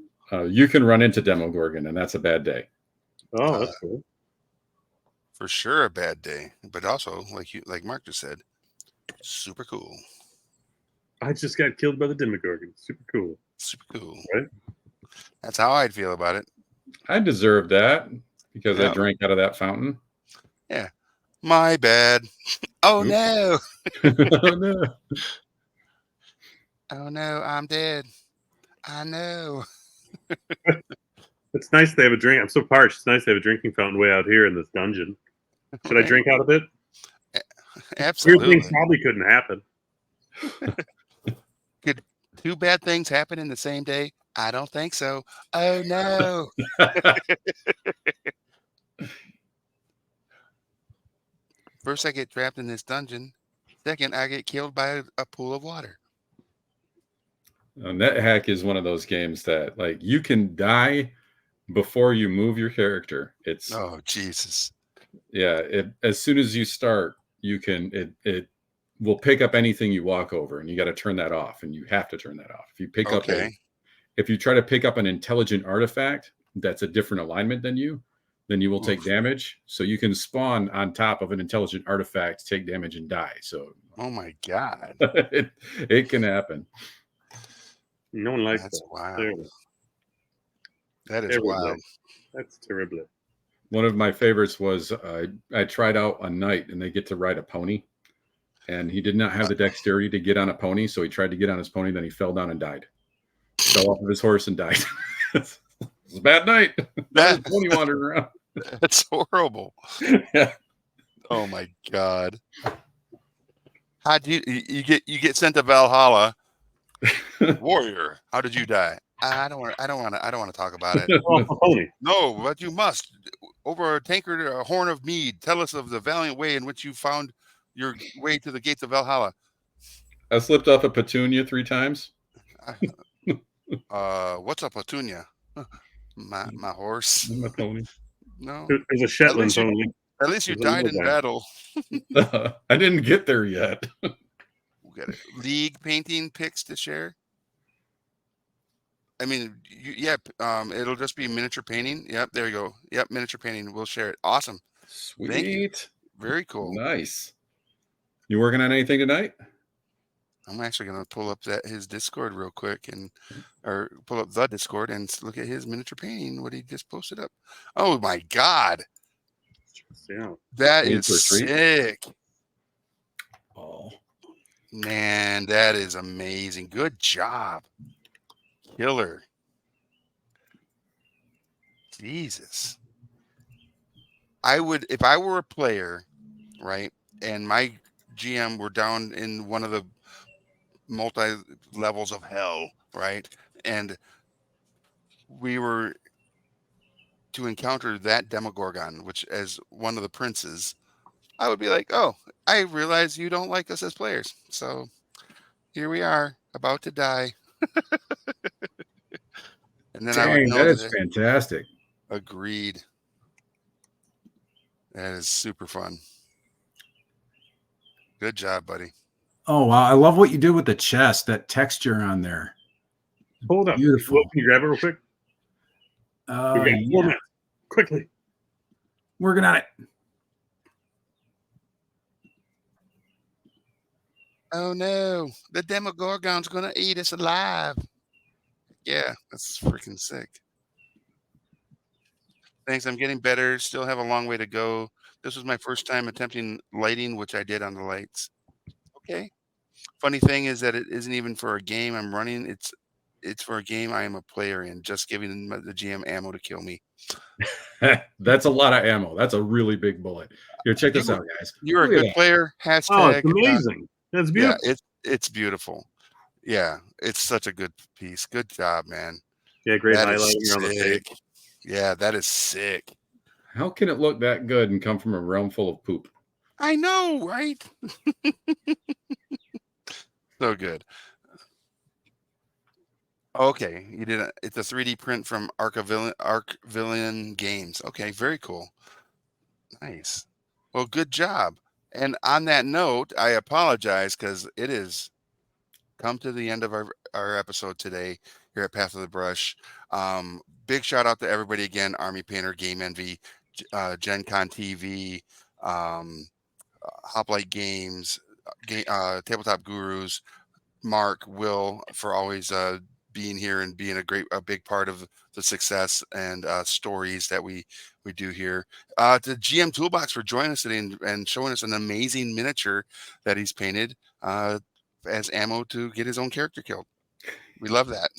you can run into Demogorgon, and that's a bad day. Oh, that's cool. For sure, a bad day, but also like Mark just said, super cool. I just got killed by the Demogorgon. Super cool. Super cool. Right? That's how I'd feel about it. I deserve that because I drank out of that fountain. Yeah. My bad. Oh, oops. No. Oh, no. Oh, no, I'm dead. I know. It's nice they have a drink. I'm so parched. It's nice they have a drinking fountain way out here in this dungeon. Should I drink out of it? Absolutely. Weird things probably couldn't happen. Could two bad things happen in the same day? I don't think so. Oh, no. First, I get trapped in this dungeon. Second, I get killed by a pool of water. NetHack is one of those games that, like, you can die before you move your character. It's oh Jesus. Yeah, as soon as you start, you can it will pick up anything you walk over, and you got to turn that off, and you have to turn that off. If you pick up if you try to pick up an intelligent artifact that's a different alignment than you, then you will take damage. So you can spawn on top of an intelligent artifact, take damage, and die. So oh my God. it can happen. No one likes That's that. Wild. Terrible. That is wild. That's terrible. One of my favorites was I tried out a knight, and they get to ride a pony, and he did not have the dexterity to get on a pony, so he tried to get on his pony, then he fell down and died. Fell off of his horse and died. It was a bad night. That pony wandering around. That's horrible. Yeah. Oh my God. How do you get sent to Valhalla? Warrior, how did you die? I don't want. I don't want to. I don't want to talk about it. Oh, pony. No, but you must. Over a tankard, a horn of mead. Tell us of the valiant way in which you found your way to the gates of Valhalla. I slipped off a petunia 3 times. What's a petunia? My horse. My pony. No. There's a Shetland At least you- pony. At least you There's a died in little battle. I didn't get there yet. We got it. League painting pics to share. I mean, it'll just be miniature painting. Yep, there you go. Yep, miniature painting. We'll share it. Awesome. Sweet. Very cool. Nice. You working on anything tonight? I'm actually gonna pull up his Discord real quick or pull up the Discord and look at his miniature painting. What he just posted up. Oh my God, Yeah. that In is for a treat? sick, Oh, man. That is amazing. Good job, killer. Jesus, I would if I were a player, right, and my GM were down in one of the multi levels of hell, right, and we were to encounter that Demogorgon, which as one of the princes, I would be like, oh, I realize you don't like us as players, so here we are about to die. And then I would dang, know that is that fantastic. agreed. That is super fun. Good job, buddy. Oh wow, I love what you did with the chest, that texture on there. Hold up. Beautiful. Can you grab it real quick? We got 4 Yeah. minutes. Quickly. Working on it. Oh no, the Demogorgon's gonna eat us alive. Yeah, that's freaking sick. Thanks, I'm getting better. Still have a long way to go. This was my first time attempting lighting, which I did on the lights. Okay. Funny thing is that it isn't even for a game I'm running. It's for a game I am a player in, just giving the GM ammo to kill me. That's a lot of ammo. That's a really big bullet. Here, check this out, guys. You're a Look at good that. player. Oh, Hashtag. it's amazing. That's Yeah, beautiful. it's beautiful. Yeah, it's such a good piece. Good job, man. Yeah, great That is highlighting here on the page. sick. Yeah, that is sick. How can it look that good and come from a realm full of poop? I know, right? So good. Okay, you did it's a 3D print from Arc-Villain Games. Okay, very cool. Nice. Well, good job. And on that note, I apologize because it is come to the end of our episode today here at Path of the Brush. Big shout out to everybody again: Army Painter, Game Envy, Gen Con TV, Hoplite Games, Tabletop Gurus, Mark, Will, for always being here and being a big part of the success and stories that we do here. To GM Toolbox for joining us today and showing us an amazing miniature that he's painted as ammo to get his own character killed. We love that.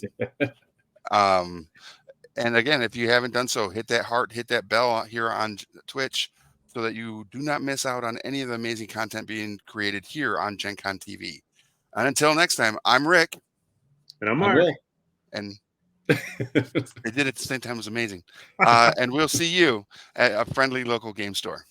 And again, if you haven't done so, hit that heart, hit that bell here on Twitch so that you do not miss out on any of the amazing content being created here on Gen Con TV. And until next time, I'm Rick. And I'm I Mark. will. And they did it at the same time. It was amazing. And we'll see you at a friendly local game store.